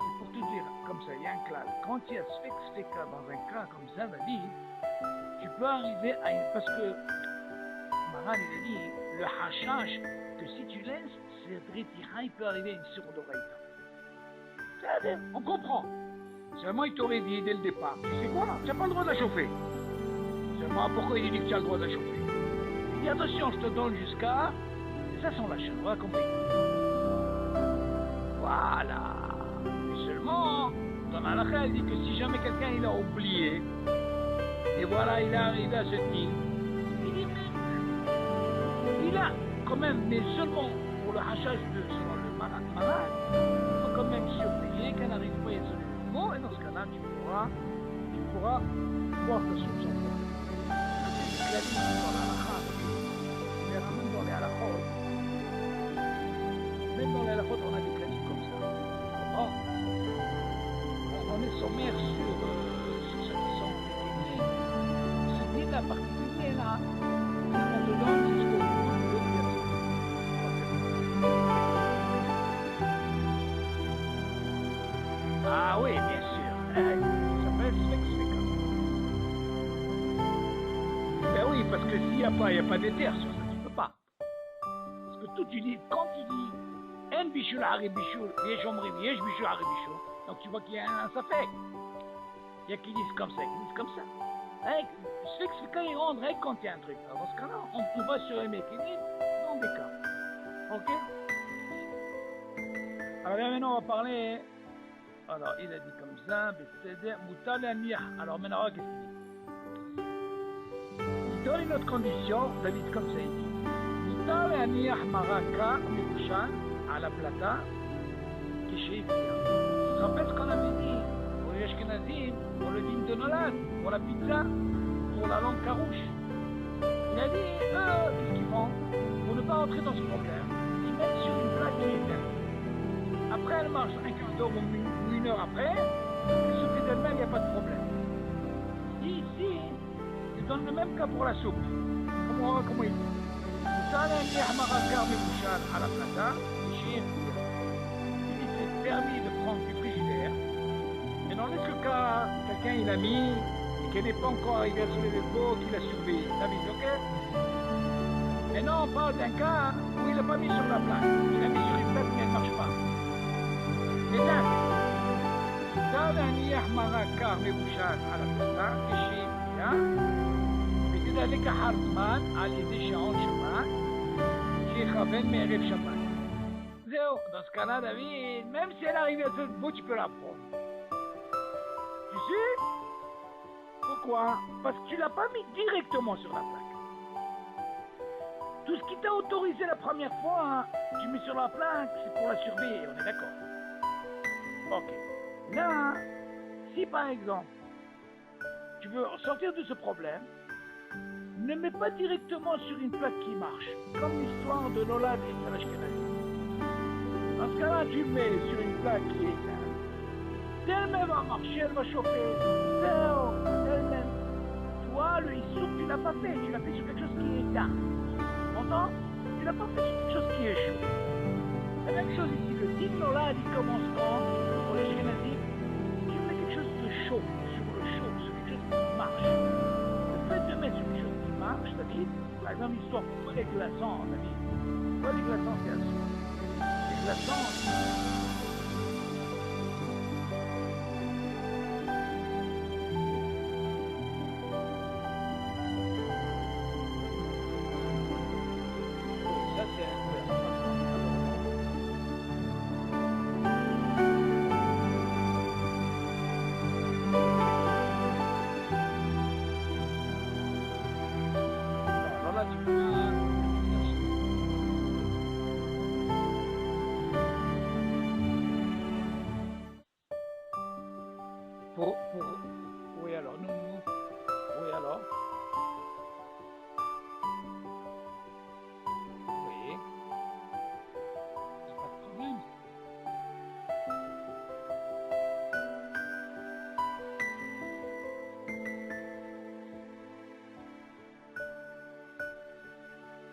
Speaker 1: c'est pour te dire, comme ça, il y a un clal. Quand il y a Sveka dans un cas comme ça, David, tu peux arriver à une. Parce que Maran, il a dit, le hashash, que si tu laisses, c'est Dritira, il peut arriver à une surdorayta. C'est-à-dire, on comprend. Seulement, il t'aurait dit dès le départ, tu sais quoi, tu n'as pas le droit de la chauffer. Seulement, pourquoi il dit que tu as le droit de la chauffer? Il dit, attention, je te donne jusqu'à. Et ça, c'est la chaleur, compris. Voilà. Et seulement, dans la halakha, il dit que si jamais quelqu'un il a oublié, et voilà, il est arrivé à ce niveau, il dit, mais il a quand même, mais seulement pour le hachage de selon le malade, il faut quand même surveiller qu'elle n'arrive pas à isoler le mot, et dans ce cas-là, tu pourras voir ta source en fait. C'est la vie dans la halakha, mais même dans les halakhot, on a des classiques comme ça. On est sommaire sur ce qui sont définis. Ce qui est la particulier là, on te donne jusqu'au bout de l'exercice. Ah oui, bien sûr. Ça s'appelle Svek. Ben oui, parce que s'il n'y a pas d'éther sur ça, tu ne peux pas. Parce que tout tu dis, quand tu dis En Bishul Hari Bishul, Yesh Omrim, Yesh Bishul Hari Bishul, donc tu vois qu'il y a un safek. Il y a qui disent comme ça, qui disent comme ça. Svek, il rendrait quand il y a un truc. Alors dans ce cas-là, on va sur les mécanismes dans des cas. Ok? Alors maintenant, on va parler. Alors, il a dit comme ça, c'est-à-dire Moutal Amir. Alors maintenant, qu'est-ce qu'il dit? Il donne une autre condition, David comme ça, il dit Moutal Amir Maraka Mibushan à la plata qui chez tu te rappelles ce qu'on avait dit pour les Ashkenazim, pour le vin de Nolad, pour la pizza, pour la langue carouche. Il a dit, qu'est-ce qu'ils font? Pour ne pas rentrer dans ce problème, ils mettent sur une plaque qui est éteinte. Après, elle marche un quart d'heure ou une heure après, elle se fait d'elle-même, il n'y a pas de problème. Ici, ils donnent le même cas pour la soupe. Comment il dit? Vous allez un maraka mibushan à la plata. Il dit c'est permis de prendre du frigidaire, mais dans le cas quelqu'un il a mis et qu'il n'est pas encore arrivé à soulever le pot, qu'il a surveillé, David, ok? Mais non, on parle d'un cas où il n'a pas mis sur la plaque, il a mis sur une plaque mais elle ne marche pas. Et là, dans un yahmara car mebouchan à la plata, chez mais c'est avec un hartman à l'idée Sharon Shabbat, chez Chaven Merev Shabbat. Dans ce cas-là, David, même si elle arrive à ce bout, tu peux la prendre. Tu sais? Pourquoi? Parce que tu ne l'as pas mis directement sur la plaque. Tout ce qui t'a autorisé la première fois, tu mets sur la plaque, c'est pour la surveiller, on est d'accord? Ok. Là, si par exemple, tu veux sortir de ce problème, ne mets pas directement sur une plaque qui marche, comme l'histoire de Nolad et de l'Ashkenazi. Dans ce cas-là, tu mets sur une plaque qui est éteinte. Elle-même va marcher, elle va chauffer. Elle-même. Toi, le issour, tu ne l'as pas fait. Tu l'as fait sur quelque chose qui est éteint. Tu entends? Tu ne l'as pas fait sur quelque chose qui est chaud. La même chose ici. Le Nolad, il commence quand? Pour les Ashkenazim, tu mets quelque chose de chaud sur le chaud, sur quelque chose qui marche. Le fait de mettre sur quelque chose qui marche, David, par exemple, l'histoire pour les glaçons, David. Pourquoi les glaçons, c'est assis? glaçante. Oui, ça c'est un peu. Alors là, tu peux pas. Oui, alors, nous. Oui, alors. Oui. Pas de problème.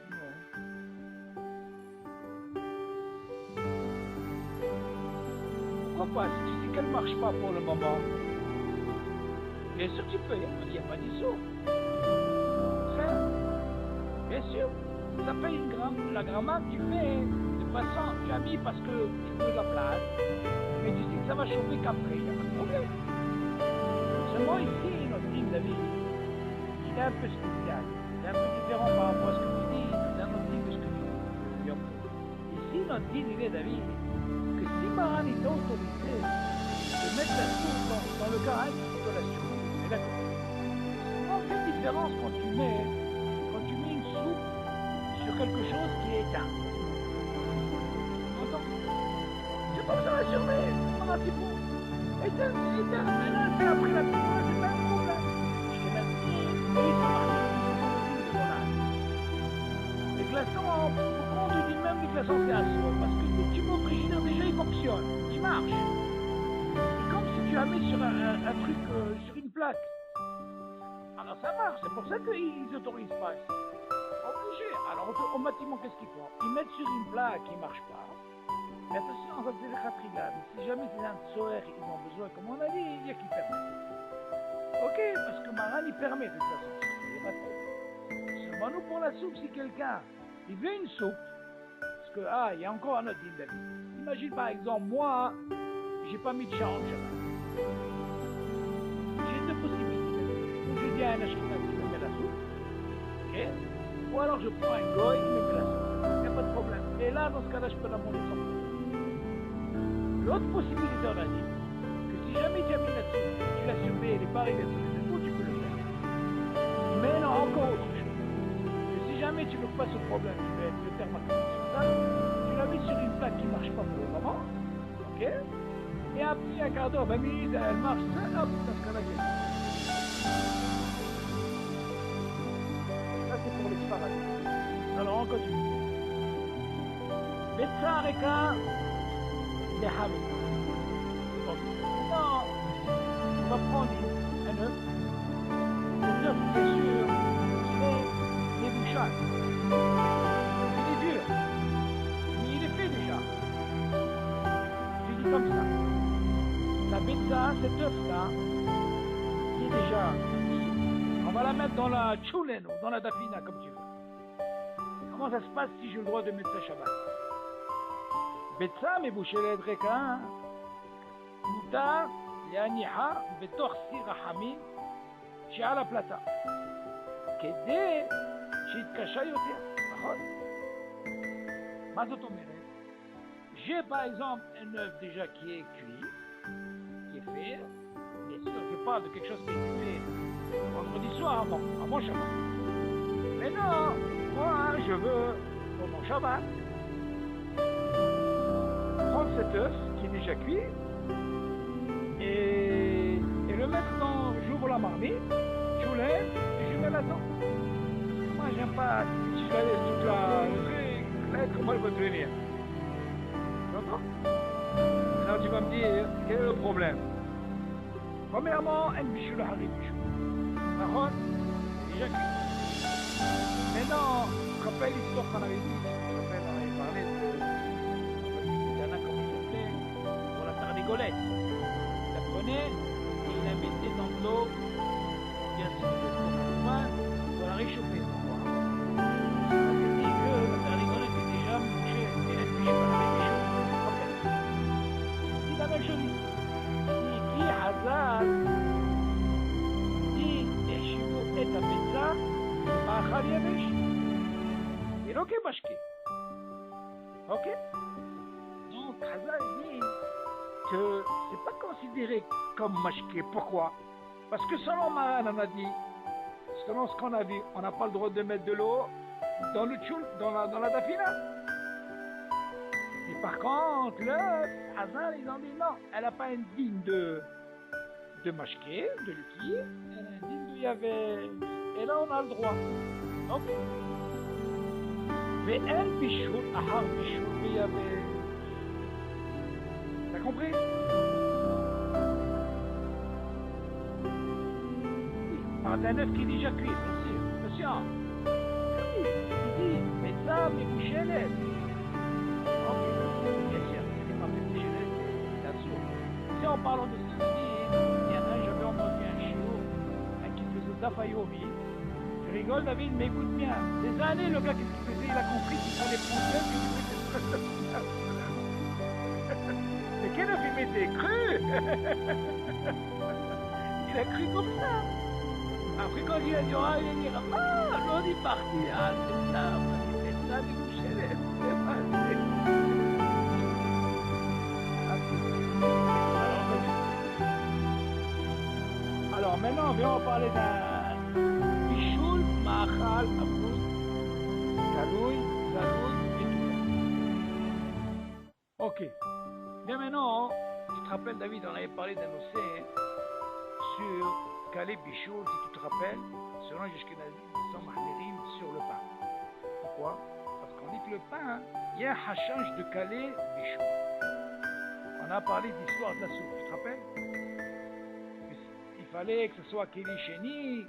Speaker 1: Non. Pourquoi pas? Si tu dis qu'elle ne marche pas pour le moment, bien sûr tu peux, il n'y a pas d'issue. Frère, bien sûr, ça fait la grammaire que tu fais de façon, tu as mis parce que tu veux de la place, mais tu dis que ça va chauffer qu'après, il n'y a pas de problème. Seulement ici, notre ligne de vie, il est un peu spécial, c'est un peu différent par rapport à ce que tu dis, c'est un autre ligne de ce que tu dis. Ici, notre ligne, il est d'avis que si Maran est autorisé de mettre la soupe dans le carré, tu peux la survivre. Mais d'accord. Sinon, quelle différence quand tu mets une soupe sur quelque chose qui est éteint? Entends? C'est pas besoin de la surveiller. On a petit peu. Éteint, c'est éteint. Maintenant, elle fait après la petite, c'est pas un problème. Je t'ai même dit, et ils sont marqués sur ton âge. Les glaçons, pourquoi on te dit même les glaçons c'est à soi? Parce que le tube au frigidaire déjà il fonctionne, il marche. C'est comme si tu as mis sur un truc, sur une plaque. Alors ça marche, c'est pour ça qu'ils n'autorisent pas. Obligé. Alors automatiquement qu'est-ce qu'ils font? Ils mettent sur une plaque qui ne marche pas. Mais attention, ça c'est le khatriga. Si jamais c'est un soer, ils ont besoin, comme on a dit, il y a qui permet. Ok, parce que Maran il permet de toute façon. Il n'y a pas de problème. Seulement nous pour la soupe, si quelqu'un il veut une soupe, parce que il y a encore un autre deal d'avis. Imagine par exemple, moi, j'ai pas mis de chat en chemin. J'ai deux possibilités. Ou je dis à un ashkenaz qui me met la soupe, ok? Ou alors je prends un goy, il me met la soupe. Il n'y a pas de problème. Et là, dans ce cas-là, je peux la manger sans problème. L'autre possibilité, on a dit, que si jamais tu as mis la soupe, tu l'as surveillée, elle n'est pas arrivée sur les épaules, tu peux le faire. Mais non, encore autre chose. Que si jamais tu ne veux pas ce problème, tu veux être le terme sur ça, tu l'as mis sur une plaque qui ne marche pas pour le moment, ok? Et après un quart d'heure, 20 minutes, elle marche, hop, dans ce cas-là, ça c'est pour les Sfaradim. Alors on continue. Betsa Reka, les Hamid. Donc, maintenant, on va prendre un œuf. Cet œuf, bien sûr, il est bouchard. Il est dur. Mais il est fait déjà. Je dis comme ça. La betsa, cet œuf-là, qui est déjà cuit, on va la mettre dans la tchoulen ou dans la dafina, comme tu veux. Comment ça se passe si j'ai le droit de mettre ça Shabbat? betsa, מבושלת ריקה, מותר להניחה בתוך סיר החמין שעל הפלטה, כדי שיתקשה יותר, נכון? מה זאת אומרת? J'ai par exemple un œuf déjà qui est cuit, qui est fait, bien sûr je parle de quelque chose qui est fait vendredi soir avant Shabbat. Mais non, moi je veux pour mon Shabbat prendre cet œuf qui est déjà cuit et le mettre dans, j'ouvre la marmite, je lève et je mets là-dedans. Moi j'aime pas, si je la laisse toute le truc, là comment elle va devenir? Tu entends? Maintenant tu vas me dire, quel est le problème? Premièrement, un bichou le harim bichou. D'accord? Déjà cuit. Maintenant, je te rappelle l'histoire qu'on avait dit, je te rappelle, on avait parlé pour la tardigolette. Il la prenait et il la mettait dans de l'eau, bien sûr, pour la réchauffer. On avait dit que la tardigolette était déjà mouchée, et la biche, on avait חז"ל, אם החשיבו את הביצה מאכל יבש, ולא כמשקה. Ok? Donc, Khazal dit que c'est pas considéré comme mashké. Pourquoi? Parce que selon Maran, on a dit, selon ce qu'on a vu, on n'a pas le droit de mettre de l'eau dans le tchoul, dans la dafina. Et par contre, l'œuf, Khazal, ils ont dit non, elle n'a pas un digne de mashké, de liquide, elle a un digne de yavé. Et là, on a le droit. Ok? ואין בישול אחר בישול ביבש. T'as compris? Par d'un œuf qui est déjà cuit, bien sûr. Attention. Il dit, mais ça, mais bouchez-les. Ok, bien sûr, il n'est pas fait boucher-les, c'est la soupe. Si en parlant de ceci, il y en a un, j'avais entendu un chiot qui faisait Dafayomi. Je rigole, David, mais écoute bien. Des années, le gars, qu'est-ce qu'il faisait? Il a compris qu'il fallait prendre l'œuf et qu'il mettait mais quel œuf il mettait? Cru. Il a cru comme ça. Après, quand il a dit, ah, il a dit, ah, l'on est parti. Ah, c'est ça, c'est ça, les bouchées, c'est pas alors, maintenant, on va parler d'un bichoul, ma'achal, amoud, kaloui, zaloui, et tout. Ok. Bien maintenant, tu te rappelles, David, on avait parlé d'un océan sur Kalé Bichoul, si tu te rappelles, selon Yeshkenazi, ils sont mahmirim sur le pain. Pourquoi? Parce qu'on dit que le pain, il y a un hachage de Kalé Bichoul. On a parlé de l'histoire de la soupe, tu te rappelles? Il fallait que ce soit Kéli Chéni,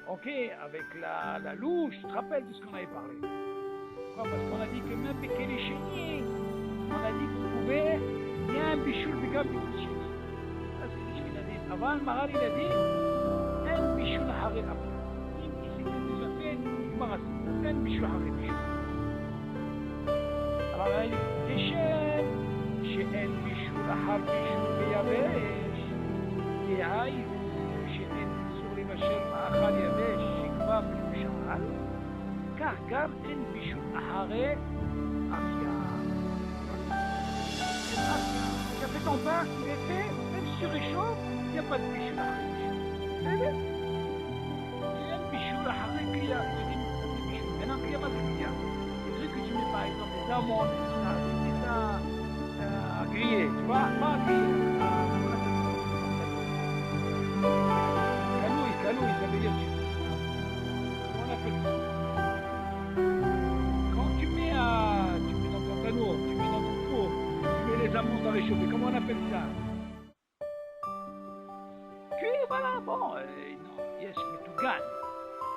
Speaker 1: ok, avec la louche, tu te rappelles de ce qu'on avait parlé? Pourquoi? Parce qu'on a dit que même Kéli Chéni, on a dit que vous pouvez, il y a un bichoul bigam Kéli Chéni. Ça c'est ce qu'il a dit. Avant, le Maral il a dit, un bichoul haré après. Ici c'est déjà fait, il m'a rassis. Un bichoul haré bichoul. Alors là, il dit, chez un bichoul haré bichoul biyabesh, et aïe, מאכל יבש שכבר משועל, כך גם אין בישול אחרי אפייה. Tu as fait ton pain, il est fait, même si tu réchauffes, il n'y a pas de bichoul אחרי בישול. בסדר? אין בישול אחרי קלייה. Maintenant, קלייה, מה זה קלייה? Les trucs que tu mets par exemple, des amandes, des ça grillés, tu vois, pas grillés. Caloui, ça veut dire comment on appelle ça? Quand tu mets dans ton canot, tu mets dans ton four, tu mets les amandes à réchauffer, comment on appelle ça? Cuit, voilà, bon, non, yes, mais tu gagnes.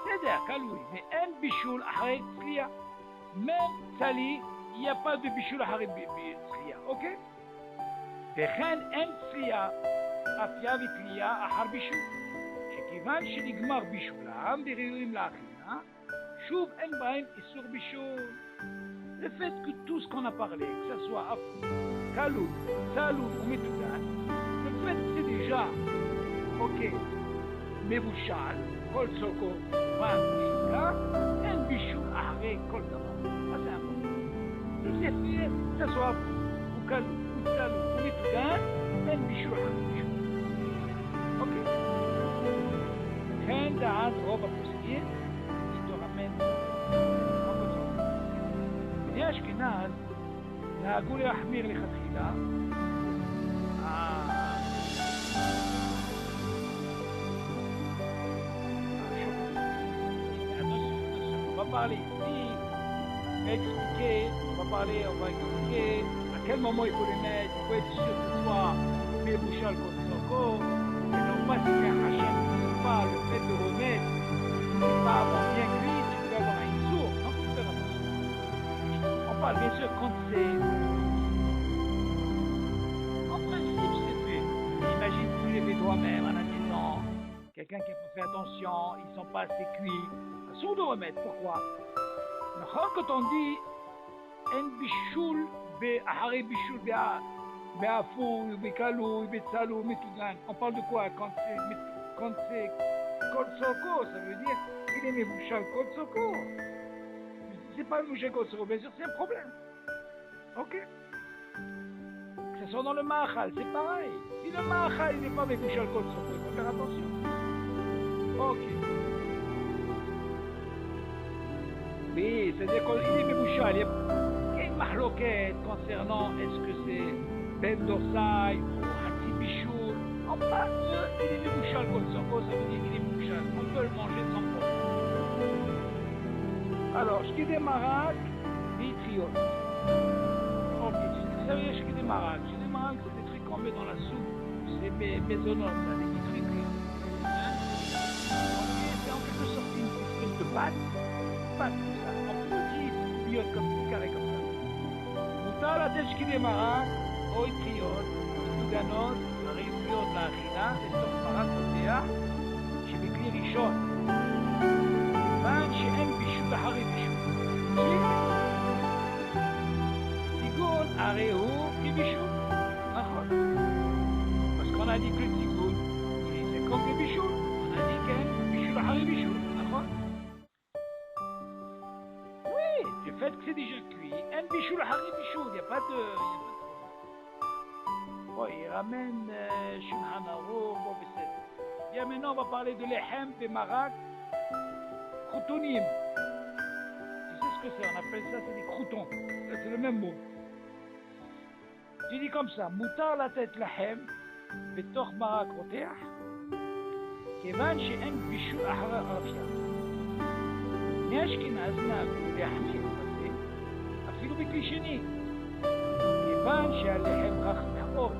Speaker 1: C'est-à-dire, caloui, mais un bichoul ahret tria. Même sali, il n'y a pas de bichoul ahret tria, ok? וכן אין צלייה, אפיה ותלייה אחר בישול. כיוון שנגמר בישולם וראויים לאכילה, שוב אין בהם איסור בישול. Le fait que tout ce qu'on a parlé, que ce soit afou, kaloui, saloui ou métoudan, le fait que c'est déjà, ok, מבושל, כל צורכו, והמשוקה, אין בישול אחרי כל דבר. מה זה אמור? אם זה fait, que ce soit afou, ou kaloui, ou saloui ou métoudan, אין בישול אחרי בישול. Ok? כן דעת רוב הפוסקים, היא תורמן רוב הזאת. בני אשכנז נהגו להחמיר לכתחילה. On va parler ici, on va expliquer, on va expliquer à quel moment il faut les mettre, il faut être sûr que ce soit Mébouchal contre Soko, et non pas si c'est un hachem. Le fait de remettre, c'est pas avoir bien cuit, tu peux avoir un sourd, non, faut faire attention. On parle bien sûr quand c'est... En principe, c'est fait. Imagine que tu les fais toi-même à la maison, quelqu'un qui n'a pas fait attention, ils sont pas assez cuits. Sourd de remettre, pourquoi? Quand on dit un bichoul, ahare bichoul, mais à fond, mais calou, mais salou, mais tout gagne. On parle de quoi quand c'est Kotsoko, ça veut dire il est Mebouchal Kotsoko. Si c'est pas Mebouchal Kotsoko, bien sûr c'est un problème. Ok. Que ce soit dans le Mahal, c'est pareil. Si le Mahal il n'est pas Mebouchal Kotsoko, il faut faire attention. Ok. Oui, c'est-à-dire qu'il est Mebouchal. Il y a une mahloquette concernant est-ce que c'est Ben Dorsai ou Hatsi Bichour. En face, il est Mebouchal Kotsoko, ça veut dire qu'il est Mebouchal. On peut le manger sans problème. Alors, je dis des maraques, des triotes. Ok, ça veut dire je dis des maraques. Je dis des maraques, c'est des trucs qu'on met dans la soupe. C'est maisonnomes, là, des petits trucs. Hein? Ok, c'est en quelque sorte une espèce de pâte. Pâte, comme ça. En petit, biote comme ça, carré comme ça. Moutar la tête, je dis des maraques, oi triotes, touganos, ריביות לאכילה, לתוך מרק קוטח, שבכלי ראשון. כיוון שאין בישול אחרי בישול. טיגון הרי הוא כבישול. נכון. אז qu'on a dit que le טיגון, c'est comme le בישול. On a dit qu'en בישול אחרי בישול. נכון. Oui, du fait que c'est déjà cuit, אין בישול אחרי בישול. Il n'y a pas de... Bon, il ramène Shulchan Aruch, bon, bien maintenant on va parler de l'Ehem et Marak, Croutonim. Tu sais ce que c'est? On appelle ça, c'est des croutons. C'est le même mot. Tu dis comme ça, Moutar la tête l'Ehem, Betoch Marak Roteach, Kevan she'en bishul ahra afia. Neashkenaz nagou le'ahmir, אפילו בכלי שני. כיוון שהלחם רך מאוד.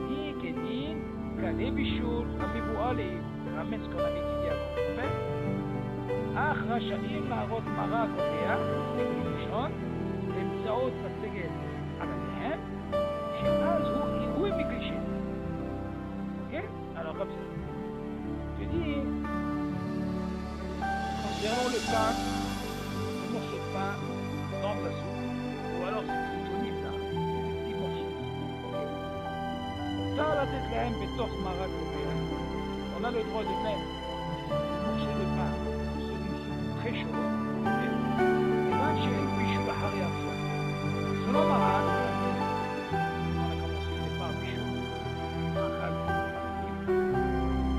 Speaker 1: היא כדין כלי בישול המבואה לרמז כל המתידיה והחופת, אך רשאים להראות מרק קוטח לכלי ראשון באמצעות מצגת על הלחם, שאז הוא עירוי מכלי שני. אוקיי? Alors comme ça. Je dis, concernant le pain, le morceau de pain dans de la soupe, ou alors c'est disponible là, c'est des petits morceaux. Ça, la tête là, בתוך מרק קוטח. On a le droit de mettre un morceau de pain, celui-ci très chaud, et là, j'ai un bichou אחרי אפיה. Selon מרק, on a commencé par bichou, מאכל,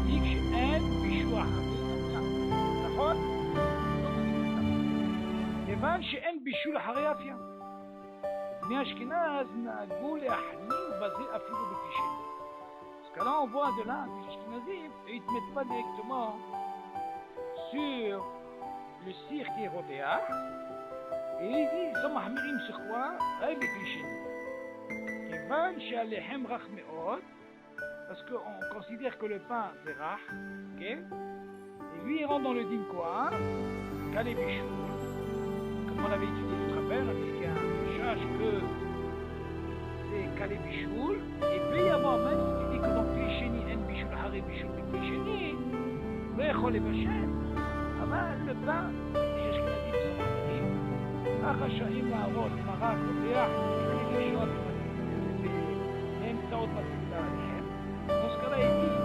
Speaker 1: dit que j'ai un bichou אחרי אפיה. נכון? כיוון שאין בישול אחרי אפיה. בני אשכנז נהגו להחמיר בזה אפילו בכלי שני. Parce que là on voit de là, les Ashkenazim, ils ne mettent pas directement sur le cire qui est rotéa, et ils disent, ils sont mahmirim sur quoi? Avec בכלי שני. כיוון שהלחם רך מאוד, parce qu'on considère que le pain c'est rach, ok? Et lui il rentre dans le din quoi? Kalé bichou. Comme on avait étudié, je te rappelle, on a dit qu'il y a un chache que c'est Kalé Bichoul, et peut y avoir même ce qui dit que dans Kléchéni, en Bichoul, Haré Bichoul, Kléchéni, le Echol et Bachem, le pain, les Ashkenazim sont marqués, Achashaim Laharot, Marak, Rotéach, Kléchéni, Shot, même Taot Matikda Alechem. Dans ce cas-là, il dit,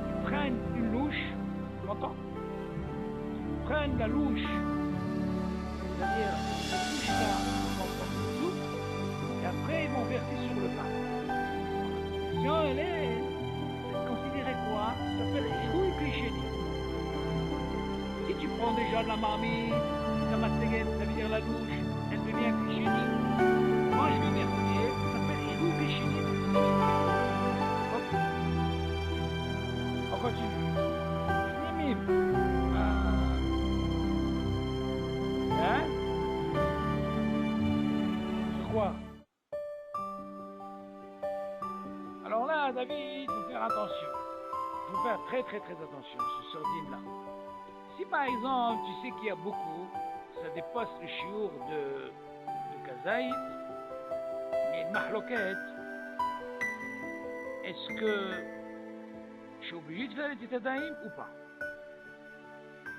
Speaker 1: ils prennent une louche, tu m'entends? Ils prennent la louche, c'est-à-dire la touche là en forme de soupe, et après ils vont verser sur le pain. Si elle est considérée quoi? Ça s'appelle Hiroui Kléchéni. Si tu prends déjà de la marmite, la mastéguette, ça veut dire la louche, elle devient Kléchéni. Moi je veux verser, ça s'appelle Hiroui Kléchéni. Ok. On continue. Nimim. Hein? Sur quoi? Alors là, David, il faut faire attention. Il faut faire très attention sur ce sordine-là. Si par exemple, tu sais qu'il y a beaucoup, ça dépasse le chiour de Kazaït, il y a une mahloquette, est-ce que je suis obligé de faire les tétadaïm ou pas?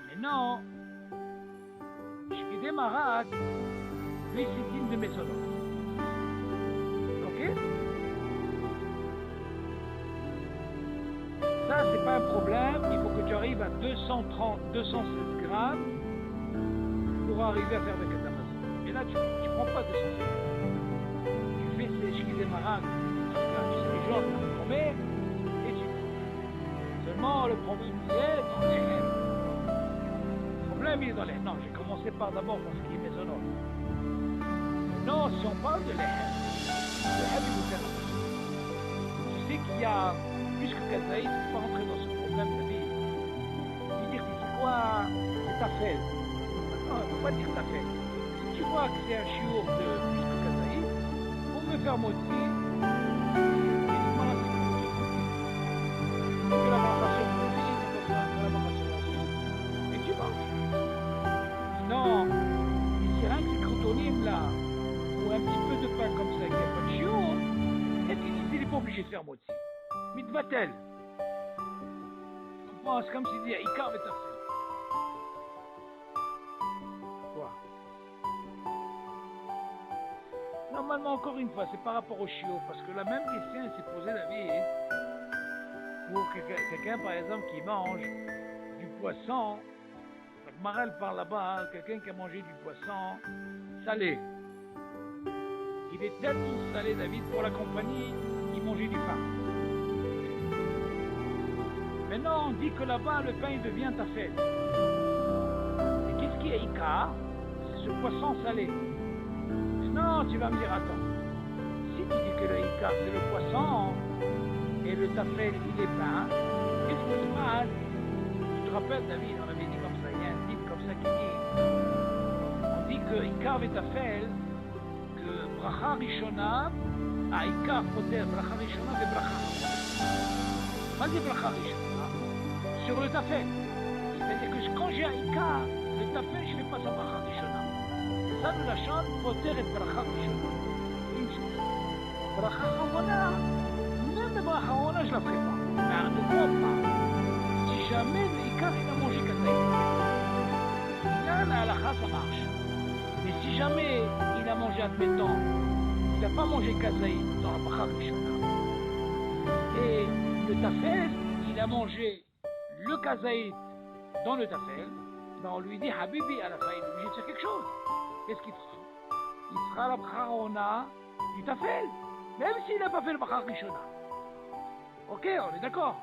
Speaker 1: Mais non. Je fais des marak, lui c'est digne de Mésodon. Ok? voyez? Ça, c'est pas un problème. Il faut que tu arrives à 216 grammes pour arriver à faire le katamazon. Et là, tu ne prends pas 216 grammes. Tu fais ces shkidé marak, tu sais, les gens le premier, et tu fais. Seulement, le problème, il est dans les haines. Le problème, il est dans les haines. Non, j'ai commencé par d'abord par ce qui est maisonnant. Non, si on parle de l'Ehem, le Hem, il faut faire attention. Tu sais qu'il y a, puisque Kazaï, il ne faut pas rentrer dans ce problème de vie. Il dit, c'est quoi, c'est ta fête. Non, il ne faut pas dire ta fête. Si tu vois que c'est un chiour de puisque Kazaï, pour me faire moitié, uniquement la sécurité. Que la marration continue, tu peux faire la marration ensuite, et tu manges. Sinon, si rien que ces croutonimes là, ou un petit peu de pain comme ça, qu'il n'y a pas de chiour, et il n'est pas obligé de faire moitié. Mitvatel. Tu comprends? C'est comme s'il dit, Ikar et Tafel. Quoi? Normalement, encore une fois, c'est par rapport au chiot, parce que la même question s'est posée, David, pour quelqu'un, par exemple, qui mange du poisson. Donc, Marel parle là-bas, quelqu'un qui a mangé du poisson salé. Il est tellement salé, David, pour la compagnie, il mangeait du pain. Maintenant, on dit que là-bas, le pain, il devient tafel. Et qu'est-ce qui est Ikar? C'est ce poisson salé. Non, tu vas me dire, attends. Si tu dis que le Ikar, c'est le poisson, et le tafel, il est pain, qu'est-ce qui se passe? Tu te rappelles, David, on avait dit comme ça, il y a un titre comme ça qui dit, on dit que Ikar et tafel, bracha rishona, העיקר פותר ברכה ראשונה וברכה אחרונה. מה זה ברכה ראשונה? Sur le tafel. C'est-à-dire que quand j'ai un עיקר, le tafel, je ne fais pas sa bracha ראשונה. Ça, nous la chante, פותר את ברכה ראשונה. Une chose. ברכה אחרונה, même la bracha אחרונה, je ne la ferai pas. Mais de quoi on parle? Si jamais le עיקר, il a mangé kazaï. Là, la halakha, ça marche. Mais si jamais il a mangé, admettons, il n'a pas mangé kazaï dans la bracha rishona, et le tafel, il a mangé le kazaï dans le tafel, ben on lui dit Habibi, à la fin, il est obligé de faire quelque chose. Qu'est-ce qu'il fera? Il fera la bracha rona du tafel, même s'il n'a pas fait le bracha rishona. Ok, on est d'accord?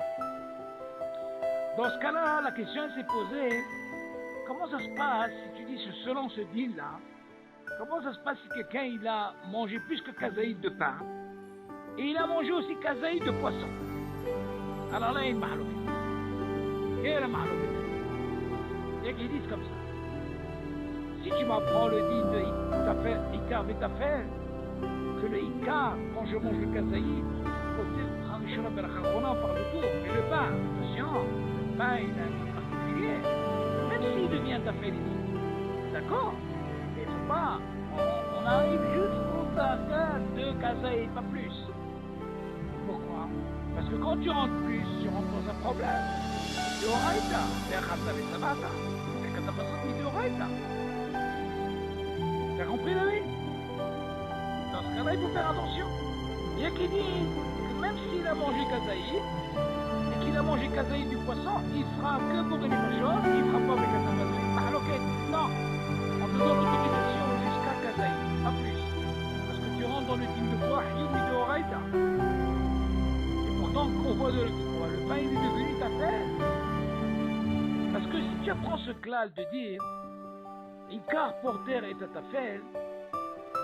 Speaker 1: Dans ce cas-là, la question s'est posée, comment ça se passe si tu dis selon ce deal-là? Comment ça se passe si quelqu'un il a mangé plus que kazaïd de pain et il a mangé aussi kazaïd de poisson? Alors là, il y a une mahaloukette. Quelle est la mahaloukette? Il y a qui disent comme ça. Si tu m'apprends le din de Ikar Vetafel, que le Ikar, quand je mange le kazaïd, on parle de tout, mais le pain, attention, le pain il a un truc particulier, même s'il devient tafel ici. D'accord? Mais il ne faut pas, on arrive juste au faire de kazaïd, pas plus. Pourquoi? Parce que quand tu rentres plus, tu rentres dans un problème. De Horaïta, c'est un khatab et sabata. C'est un katabasati de Horaïta. T'as compris la vie? Dans ce cas-là, il faut faire attention. Il y a qui dit que même s'il a mangé kazaïd, et qu'il a mangé kazaïd du poisson, il fera que pour une chose, il ne fera pas avec katabasati. Mahaloket, non. On te donne l'autorisation jusqu'à kazaïd, pas plus. Parce que tu rentres dans le team de quoi? Yumi de Horaïta. Et pourtant, on voit le pain, il est devenu tafel. Parce que si tu apprends ce klal de dire Ikar porter et tafel,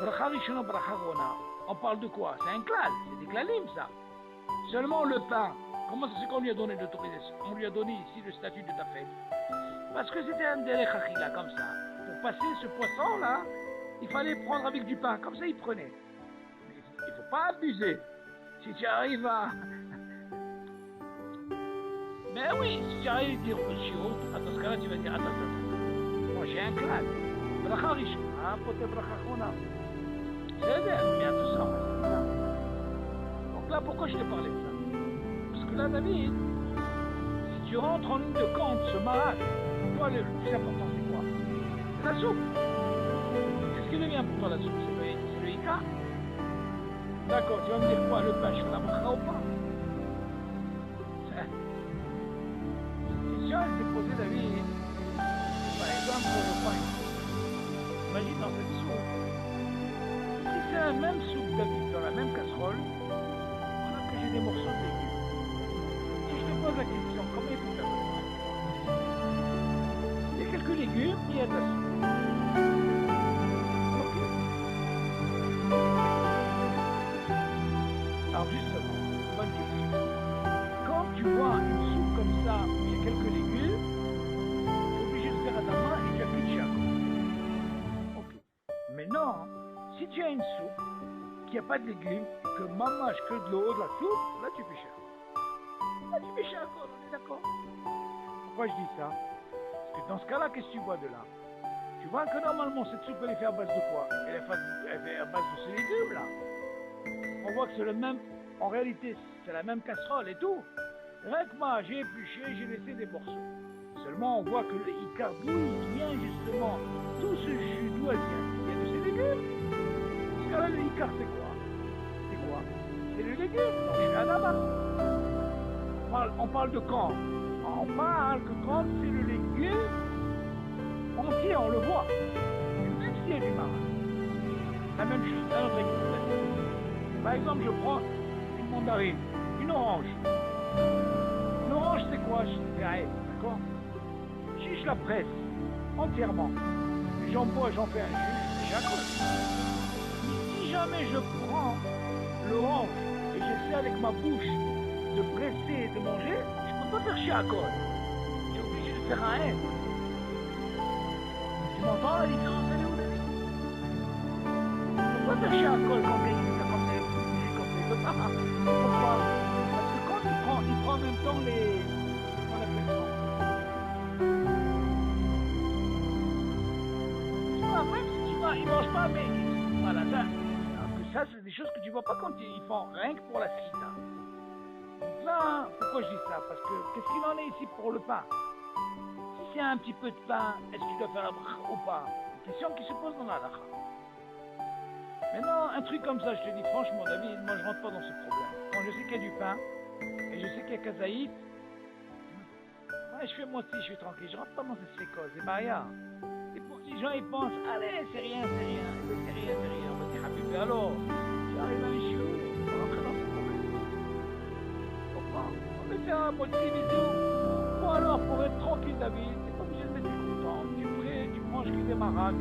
Speaker 1: bracha rishona bracha rona, on parle de quoi? C'est un klal, c'est des klalim ça. Seulement le pain, comment ça se fait qu'on lui a donné l'autorisation? On lui a donné ici le statut de tafel. Parce que c'était un derech achila comme ça. Pour passer ce poisson là, il fallait prendre avec du pain, comme ça il prenait. Mais il ne faut pas abuser. Si tu arrives à... Mais oui, si tu arrives à dire au chiot, dans ce cas-là tu vas dire attends, moi j'ai un klal. Bracha rishona, poter bracha rona. C'est bien tout ça. Donc là, pourquoi je te parlais de ça? Parce que là, David, si tu rentres en ligne de compte, ce marat, toi, le plus important, c'est quoi? C'est la soupe. Qu'est-ce qui devient pour toi la soupe? C'est le Ikar. D'accord, tu vas me dire quoi, le pain, je fais la bracha ou pas? Si elle s'est posée David, par exemple, pour le pain, imagine dans cette soupe, si c'est la même soupe David, dans la même casserole, voilà que j'ai des morceaux de légumes. Si je te pose la question, comment il faut faire le pain? Il y a quelques légumes, il y a de la soupe. Ok. Alors justement, bonne question. Quand tu vois une soupe comme ça, où il y a quelques légumes, tu es obligé de faire à ta main et tu appliques chez un. Ok. Mais non, si tu as une soupe qui n'a pas de légumes, et que mâche que de l'eau, de la soupe, là tu fais cher. Là tu fais cher, on est d'accord? Pourquoi je dis ça? Parce que dans ce cas-là, qu'est-ce que tu vois de là? Tu vois que normalement cette soupe elle est faite à base de quoi? Elle est faite à base de ces légumes là. On voit que c'est le même, en réalité c'est la même casserole et tout. Rien que moi j'ai épluché, j'ai laissé des morceaux. Seulement on voit que le Icar, d'où il vient justement, tout ce jus d'où elle vient? Il y a de ces légumes. Dans ce cas-là le Icar c'est quoi? C'est quoi? C'est le légume. Donc je suis à là-bas. On parle de quand? On parle que quand c'est le légume entier, on le voit. Même s'il y a du marron. La même chose, un autre exemple. Par exemple, je prends une mandarine, une orange. Une orange, c'est quoi? C'est un d'accord? Si je la presse entièrement, j'en bois, j'en fais un jus, j'accroche. Si jamais je prends l'orange et j'essaie avec ma bouche de presser et de manger, je ne peux pas faire chier à cause. J'ai obligé de faire un N. Tu m'entends la différence, elle est où, David? Je ne peux pas faire chier à cause quand quelqu'un fait comme ça, il ne peut pas. Pourquoi? Parce que quand il prend en même temps les... Comment on appelle ça? Tu vois, même si tu vois, ils ne mangent pas, mais... Voilà, ça c'est des choses que tu ne vois pas quand ils font rien que pour la sita. Là, pourquoi je dis ça? Parce que qu'est-ce qu'il en est ici pour le pain? Si c'est un petit peu de pain, est-ce que tu dois faire la bracha ou pas? Une question qui se pose dans la halakha. Maintenant, un truc comme ça, je te dis franchement, David, moi je rentre pas dans ce problème. Quand je sais qu'il y a du pain, et je sais qu'il y a kazaït, ouais, je fais moitié, je suis tranquille, je rentre pas dans cette séquence, c'est Maria. Et pour les gens, ils pensent, allez, c'est rien, c'est rien, c'est rien, c'est rien. On va dire, Habib, alors, j'arrive à un chiot, on va rentrer dans ce problème. On va faire un moitié bisous. Bon alors, pour être tranquille, David, t'es pas obligé de mettre content. Tu manges que des marades.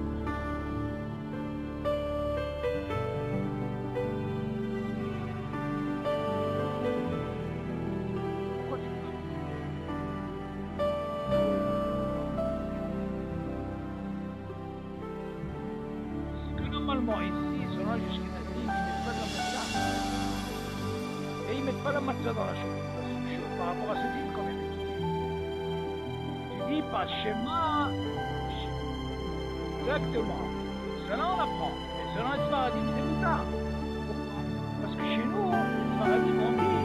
Speaker 1: Pourquoi tu fais parce que normalement, ici, selon les Ashkenazim, ils mettent pas la matzah dans la soupe. Par rapport à ce dîme qu'on vient d'étudier. Tu dis pas schéma. Exactement. Cela on apprend. Mais selon les Sfaradim, c'est moutar. Pourquoi? Parce que chez nous, les Sfaradim ont dit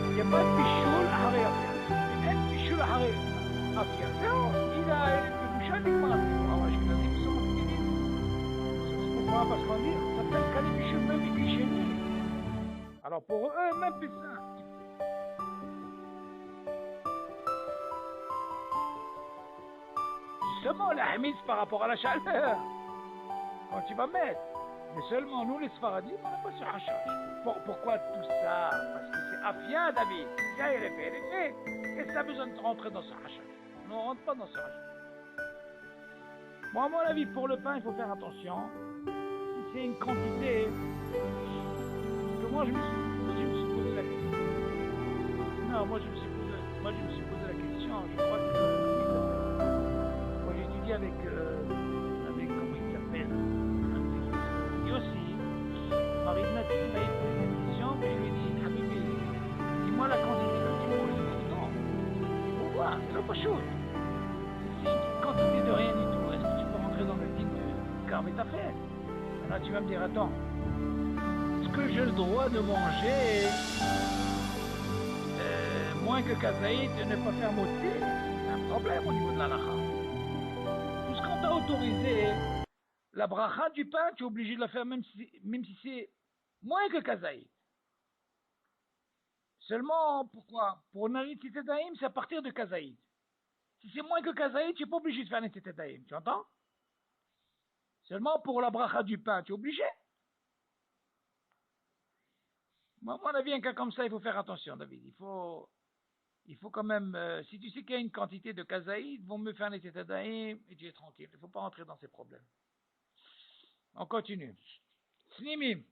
Speaker 1: il n'y a pas de pichoul à Haré Afia. Il y a un pichoul à Haré Afia. Il a une bouchade et quoi? Alors, je vais dire, ils sont optimistes. C'est pourquoi? Parce qu'on dit, ça s'appelle Kali Pichoul même ici chez nous. Alors pour eux, même plus ça. Justement, la hamise par rapport à la chaleur. Quand tu vas mettre. Mais seulement nous, les Sfaradim, on n'a pas ce hachage. Pourquoi tout ça? Parce que c'est Afia, David. Ça, il est fait. Qu'est-ce que ça a besoin de rentrer dans ce hachage? On ne rentre pas dans ce hachage. Bon, à mon avis, pour le pain, il faut faire attention. Si c'est une quantité... Parce que moi, je me suis posé la question. Non, moi, je me suis posé la question. Je crois que... Moi, j'ai étudié avec comment il s'appelle, Yossi. Marie Nati m'a posé cette question, mais je lui ai dit, Habibi, dis-moi la quantité que tu manges de tout le temps. Pourquoi? C'est pas chaud. C'est une quantité de rien du tout. Est-ce que tu peux rentrer dans le titre de Carme ta fait? Là, tu vas me dire, attends, est-ce que j'ai le droit de manger moins que kazaït et ne pas faire moitié? C'est un problème au niveau de la lacha. Tout ce qu'on t'a autorisé, la bracha du pain, tu es obligé de la faire même si c'est moins que kazaïd. Seulement, pourquoi? Pour Netitat Daim, c'est à partir de kazaïd. Si c'est moins que kazaïd, tu n'es pas obligé de faire Netitat Daim, tu entends? Seulement pour la bracha du pain, tu es obligé. Moi, à mon avis, un cas comme ça, il faut faire attention, David. Il faut quand même, si tu sais qu'il y a une quantité de kazaïd, vont me faire Netitat Daim et tu es tranquille. Il ne faut pas rentrer dans ces problèmes. On continue. Snimim.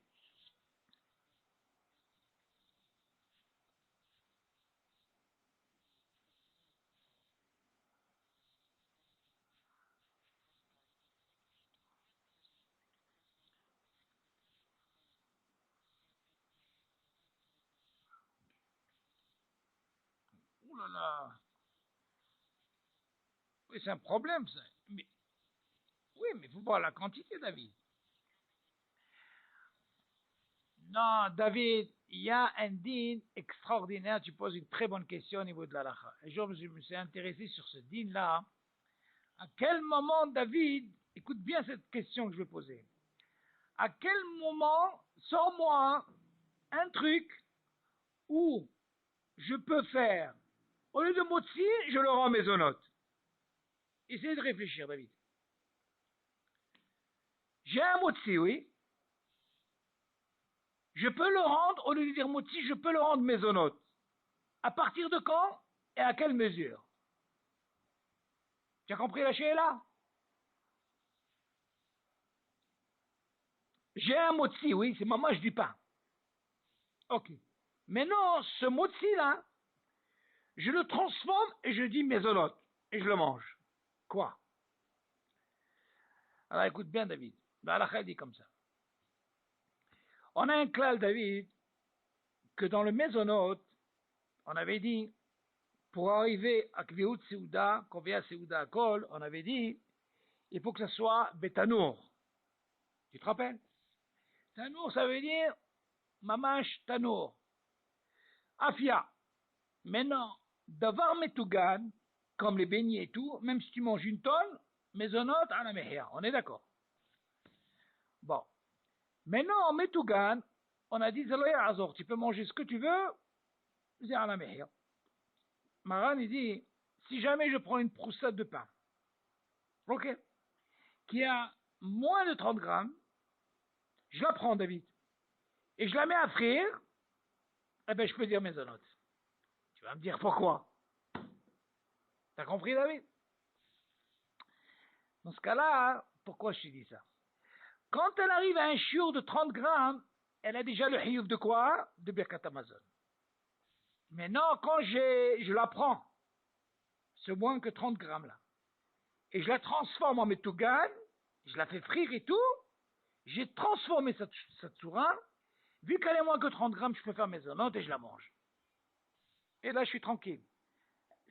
Speaker 1: Ouh là là. Oui, c'est un problème, ça. Oui, mais il faut voir la quantité, David. Non, David, il y a un din extraordinaire. Tu poses une très bonne question au niveau de la lacha. Un jour, je me suis intéressé sur ce din-là. À quel moment, David, écoute bien cette question que je vais poser. À quel moment, sors-moi un truc où je peux faire, au lieu de motzi, je le rends maisonnote. Essayez de réfléchir, David. J'ai un motzi, oui. Je peux le rendre, au lieu de dire motzi, je peux le rendre maisonnote. À partir de quand et à quelle mesure? Tu as compris la là? J'ai un motzi, oui, c'est mamash du pain. Ok. Maintenant, ce motzi-là, je le transforme et je dis maisonnote. Et je le mange. Quoi? Alors écoute bien, David. La dit comme ça. On a un clal, David, que dans le maisonnote, on avait dit, pour arriver à Kviut Seuda, Kovea Seuda Kol, on avait dit, il faut que ce soit Betanour. Tu te rappelles? Tanour, ça veut dire Mamash Tanour. Afia. Maintenant, Davar Metugan, comme les beignets et tout, même si tu manges une tonne, maisonnote à la mehia. On est d'accord? Bon. Maintenant, en Metugan, on a dit Zaloya Azor, tu peux manger ce que tu veux, c'est à la mehia. Maran, il dit, si jamais je prends une proussade de pain, ok, qui a moins de 30 grammes, je la prends, David, et je la mets à frire, eh ben, je peux dire maisonnote. Tu vas me dire pourquoi? T'as compris, David? Dans ce cas-là, pourquoi je te dis ça? Quand elle arrive à un chiour de 30 grammes, elle a déjà le hiouf de quoi? De Birkat Amazon. Maintenant, quand je la prends, ce moins que 30 grammes là, et je la transforme en metougan, je la fais frire et tout, j'ai transformé cette soura, vu qu'elle est moins que 30 grammes, je peux faire mes zonotes et je la mange. Et là, je suis tranquille.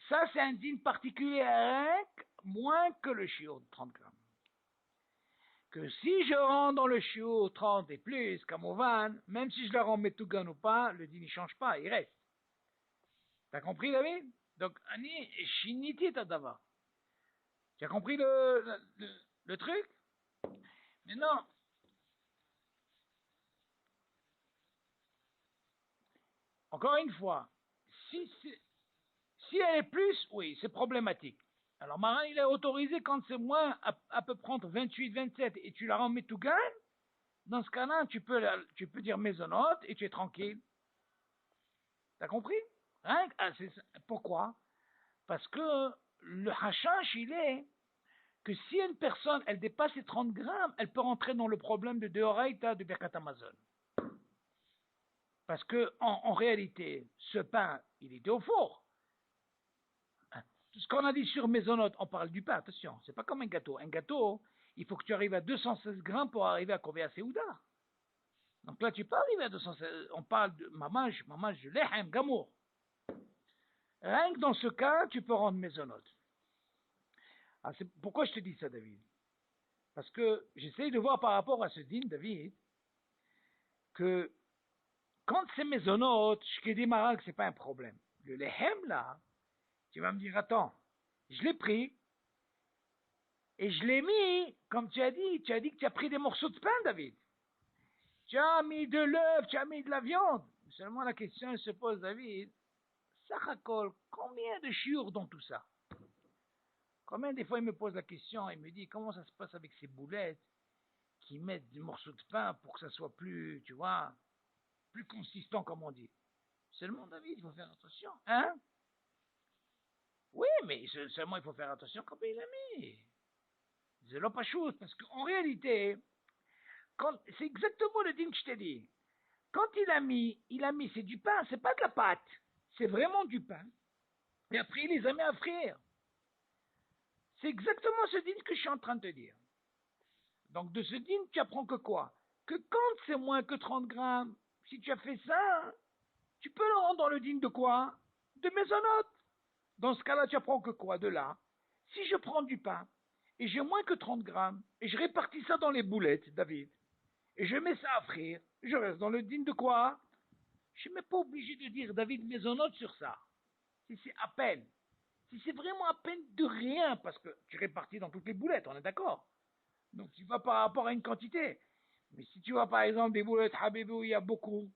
Speaker 1: Ça, c'est un dîne particulier avec moins que le chiot de 30 grammes. Que si je rends dans le chiot 30 et plus, comme au van, même si je la rends metougan ou pas, le dîne ne change pas, il reste. T'as compris, David? Donc, ani shiniti tadava. Tu as compris le truc? Mais non. Encore une fois, si elle est plus, oui, c'est problématique. Alors, Marin, il est autorisé quand c'est moins, elle peut prendre 28, 27 et tu la rends metougan. Dans ce cas-là, tu peux dire maisonnote et tu es tranquille. T'as compris? Hein? Pourquoi? Parce que le hashash, il est que si une personne, elle dépasse les 30 grammes, elle peut rentrer dans le problème de Deoraita de Birkat Amazon. Parce que, en réalité, ce pain, il était au four. Tout ce qu'on a dit sur maisonnote, on parle du pain, attention, c'est pas comme un gâteau. Un gâteau, il faut que tu arrives à 216 grammes pour arriver à Kovea Seuda. Donc là, tu peux arriver à 216, on parle de mamage, de lehem, gamour. Rien que dans ce cas, tu peux rendre maisonnote. Ah, pourquoi je te dis ça, David? Parce que j'essaye de voir par rapport à ce dîne, David, que quand c'est maisonnote, je te dis, Maral, que c'est pas un problème. Le lehem, là, tu vas me dire, attends, je l'ai pris, Et je l'ai mis, comme tu as dit que tu as pris des morceaux de pain, David. Tu as mis de l'œuf, tu as mis de la viande. Seulement la question se pose, David, Sachakol, combien de chiours dans tout ça? Combien des fois il me pose la question, il me dit comment ça se passe avec ces boulettes qui mettent des morceaux de pain pour que ça soit plus, tu vois, plus consistant comme on dit. Seulement David, il faut faire attention, hein? Oui, mais seulement il faut faire attention quand il a mis. C'est là pas chose, parce qu'en réalité, c'est exactement le dîme que je t'ai dit. Quand il a mis, c'est du pain, c'est pas de la pâte, c'est vraiment du pain. Et après, il les a mis à frire. C'est exactement ce dîme que je suis en train de te dire. Donc, de ce dîme, tu apprends que quoi? Que quand c'est moins que 30 grammes, si tu as fait ça, tu peux le rendre dans le dîme de quoi? De mésonote. Dans ce cas-là, tu apprends que quoi? De là. Si je prends du pain, et j'ai moins que 30 grammes, et je répartis ça dans les boulettes, David, et je mets ça à frire, je reste dans le dîme de quoi? Je suis même pas obligé de dire David mésonote sur ça. Si c'est à peine. Si c'est vraiment à peine de rien, parce que tu répartis dans toutes les boulettes, on est d'accord? Donc tu vas par rapport à une quantité. Mais si tu vois par exemple des boulettes Habibou, il y a beaucoup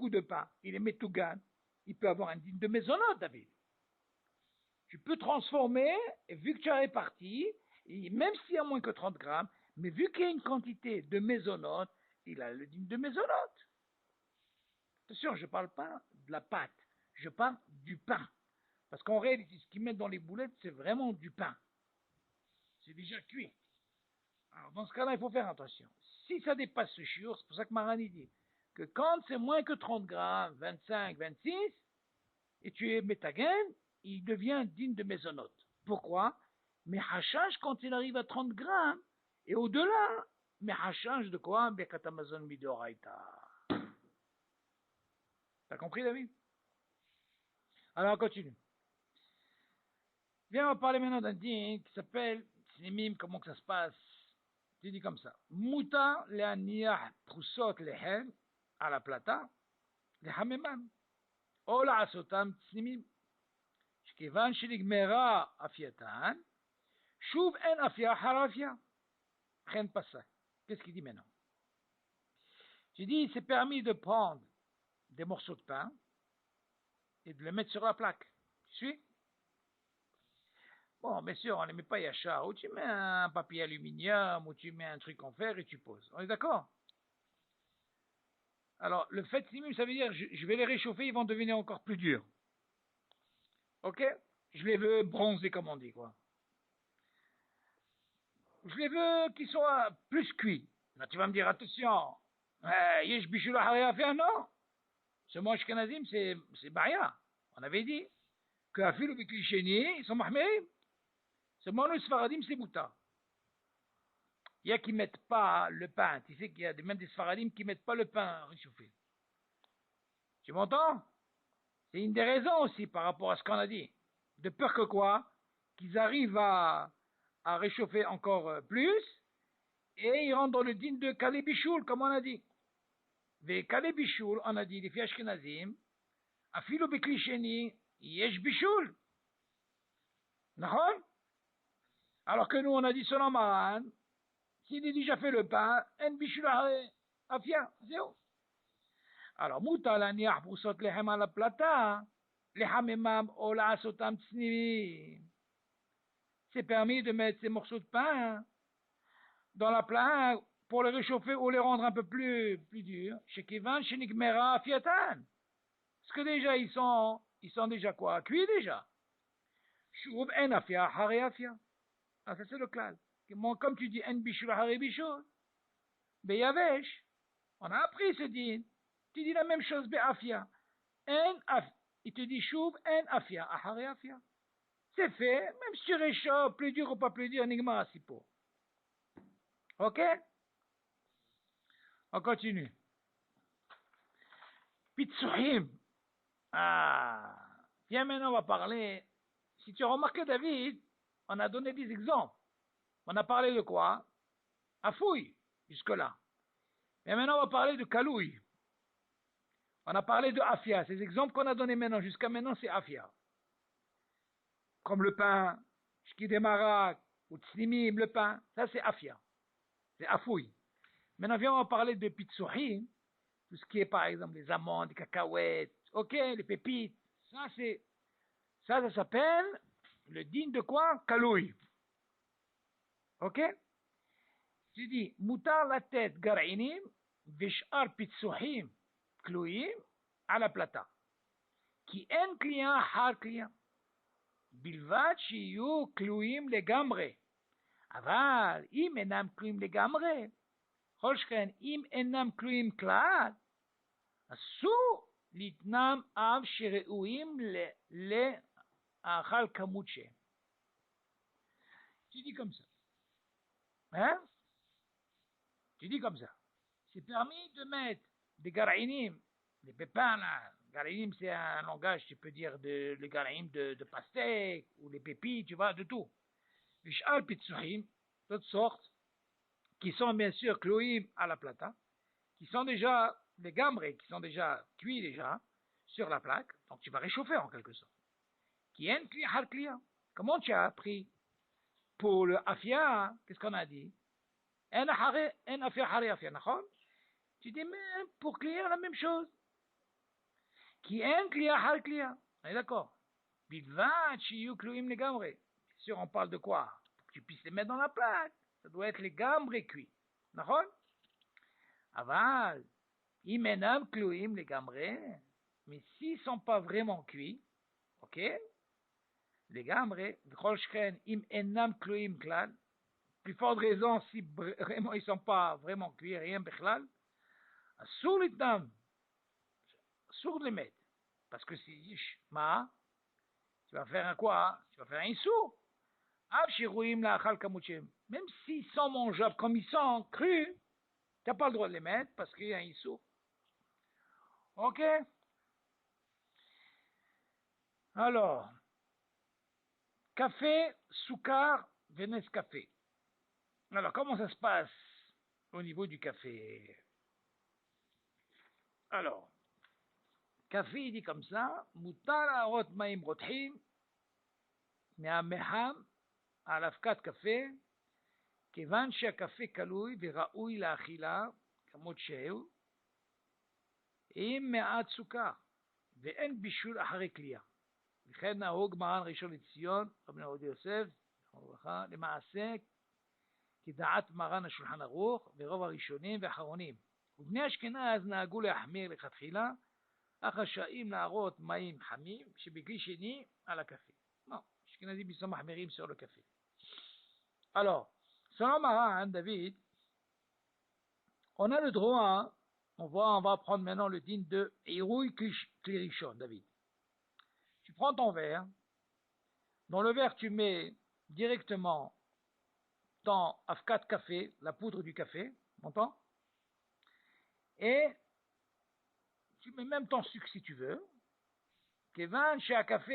Speaker 1: de pain, il est métougan, il peut avoir un dîme de mésonote, David. Tu peux transformer, et vu que tu as réparti, et même s'il y a moins que 30 grammes, mais vu qu'il y a une quantité de mésonote, il a le dîme de mésonote. Attention, je ne parle pas de la pâte, je parle du pain. Parce qu'en réalité, ce qu'ils mettent dans les boulettes, c'est vraiment du pain. C'est déjà cuit. Alors, dans ce cas-là, il faut faire attention. Si ça dépasse ce chiour, c'est pour ça que Marani dit que quand c'est moins que 30 grammes, 25, 26, et tu es métagen, il devient digne de mésonote. Pourquoi? Mais hachage quand il arrive à 30 grammes, et au-delà, mais hachage de quoi? Bekatamazon midoraita. T'as compris, David? Alors, on continue. Viens, on va parler maintenant d'un dîme qui s'appelle, Sinimim, comment que ça se passe? Tu dis comme ça. Muta le'aniyah prusot lehem à la plata, lehamemam. או לעשותם צנימים, שכיוון שנגמרה אפייתן, שוב אין אפייה אחר אפייה. Rien pas ça. Qu'est-ce qu'il dit maintenant? J'ai dit, c'est permis de prendre des morceaux de pain et de les mettre sur la plaque. Tu suis? Bon, bien sûr, on ne les met pas yachar. Ou tu mets un papier aluminium, ou tu mets un truc en fer et tu poses. On est d'accord? Alors, le fait simum, ça veut dire, je vais les réchauffer, ils vont devenir encore plus durs. Ok? Je les veux bronzés, comme on dit, quoi. Je les veux qu'ils soient plus cuits. Là, tu vas me dire, attention, yesh bishul hariya fait non? Ce mot ashkenazim, c'est baya. On avait dit que afil ou biklicheni, ils sont mahmirim. Ce mot sfaradim, c'est mouta. Il y a qui mettent pas le pain. Tu sais qu'il y a même des sfaradim qui mettent pas le pain réchauffé. Tu m'entends? C'est une des raisons aussi par rapport à ce qu'on a dit. De peur que quoi? Qu'ils arrivent à réchauffer encore plus, et ils rentrent dans le din de Kalebichoul, comme on a dit. Ve Kalebichoul, on a dit, les filles ashkenazim, afilo beklisheni, yesh bichoul. D'accord? Alors que nous, on a dit selon Maran, s'il a déjà fait le pain, en bichoul afia, zéro. Alors, mouta la niah broussot lehem à la plata, lehamemam o la asotam tsnimi. C'est permis de mettre ces morceaux de pain dans la plaque pour les réchauffer ou les rendre un peu plus durs. Chez Kivan, chez Nigmera, Fiatan. Parce que déjà, ils sont déjà quoi? Cuits déjà. Choub en afia, hare afia. Ah, ça c'est le clal. Comme tu dis, en bichou, hare bichou. Beyavesh. On a appris ce din. Tu dis la même chose, be'afia. En af. Il te dit choub en afia, hare afia. C'est fait, même si tu réchauffes, plus dur ou pas plus dur, Nigmera, si pour. Ok? On continue. Pitsuhim. Ah. Viens maintenant, on va parler. Si tu as remarqué, David, on a donné des exemples. On a parlé de quoi? Afouille, jusque-là. Mais maintenant, on va parler de Kalouille. On a parlé de Afia. Ces exemples qu'on a donnés maintenant, jusqu'à maintenant, c'est Afia. Comme le pain, Shkidemara, ou tslimim, le pain, ça c'est afia, c'est afouille. Maintenant, viens, on va parler de pitsuhim, tout ce qui est par exemple les amandes, les cacahuètes, ok, les pépites, ça s'appelle le din de quoi? Kaloui. Ok? Tu dis, moutar la tête gar'inim, vishar pitsuhim, klouyim, à la plata. Qui en client, har client. בלבד שיהיו כלואים לגמרי. אבל אם אינם כלואים לגמרי, כל שכן אם אינם כלואים כלל, אסור לתנם אף שראויים לאכל כמות שהם. Tu dis comme ça. Hein? Tu dis comme ça. C'est permis de mettre des gara'inim, des pépins là. Garaïm, c'est un langage, tu peux dire, le garaïm de pastèque, ou les pépites, tu vois, de tout. Vishal pitsuhim, toutes sortes, qui sont bien sûr kloïm à la plata, qui sont déjà, les gambrés, qui sont déjà cuits déjà, sur la plaque, donc tu vas réchauffer en quelque sorte. Qui est un client. Comment tu as appris? Pour le afia, qu'est-ce qu'on a dit? En afia hari afia, d'accord? Tu dis, mais pour client, la même chose. Qui est client, har client. On est d'accord. Bilvat, shiyu kloim les gambrés. Bien sûr, on parle de quoi? Pour que tu puisses les mettre dans la plaque. Ça doit être les gambrés cuits. D'accord? Aval, imenam kloim les gambrés. Mais s'ils ne sont pas vraiment cuits, ok? Les gambrés, v'chol shchen, im enam kloim klal. Plus forte raison, si vraiment ils ne sont pas vraiment cuits, rien bechlal. Asur litnam. Sourd les mettre. Parce que c'est yish, ma, tu vas faire un quoi? Tu vas faire un sourd. Même s'ils sont mangeables comme ils sont crus, tu n'as pas le droit de les mettre parce qu'il y a un sourd. Ok? Alors, café, soukar, Vénès café. Alors, comment ça se passe au niveau du café? Alors, café, il dit comme ça, Moutar rot maim rothim, מהמחם על אבקת קפה, כיוון שהקפה קלוי וראוי לאכילה, כמות שהוא, עם מעט סוכר, ואין בישול אחרי קלייה. וכן נהוג מרן ראשון לציון, רבי עובדיה יוסף, למעשה, כדעת מרן השולחן ערוך, ורוב הראשונים ואחרונים. ובני אשכנז נהגו להחמיר לכתחילה, אך רשאים להראות מים חמים שבכלי שני על הקפה. Non, Ashkenazim ils sont mahmirim sur le café. Alors, selon Maran, David, on a le droit, on va prendre maintenant le din de Irouy Klirishon, David. Tu prends ton verre, dans le verre tu mets directement ton afkat café, la poudre du café, m'entends? Et tu mets même ton sucre si tu veux. כיוון שהקפה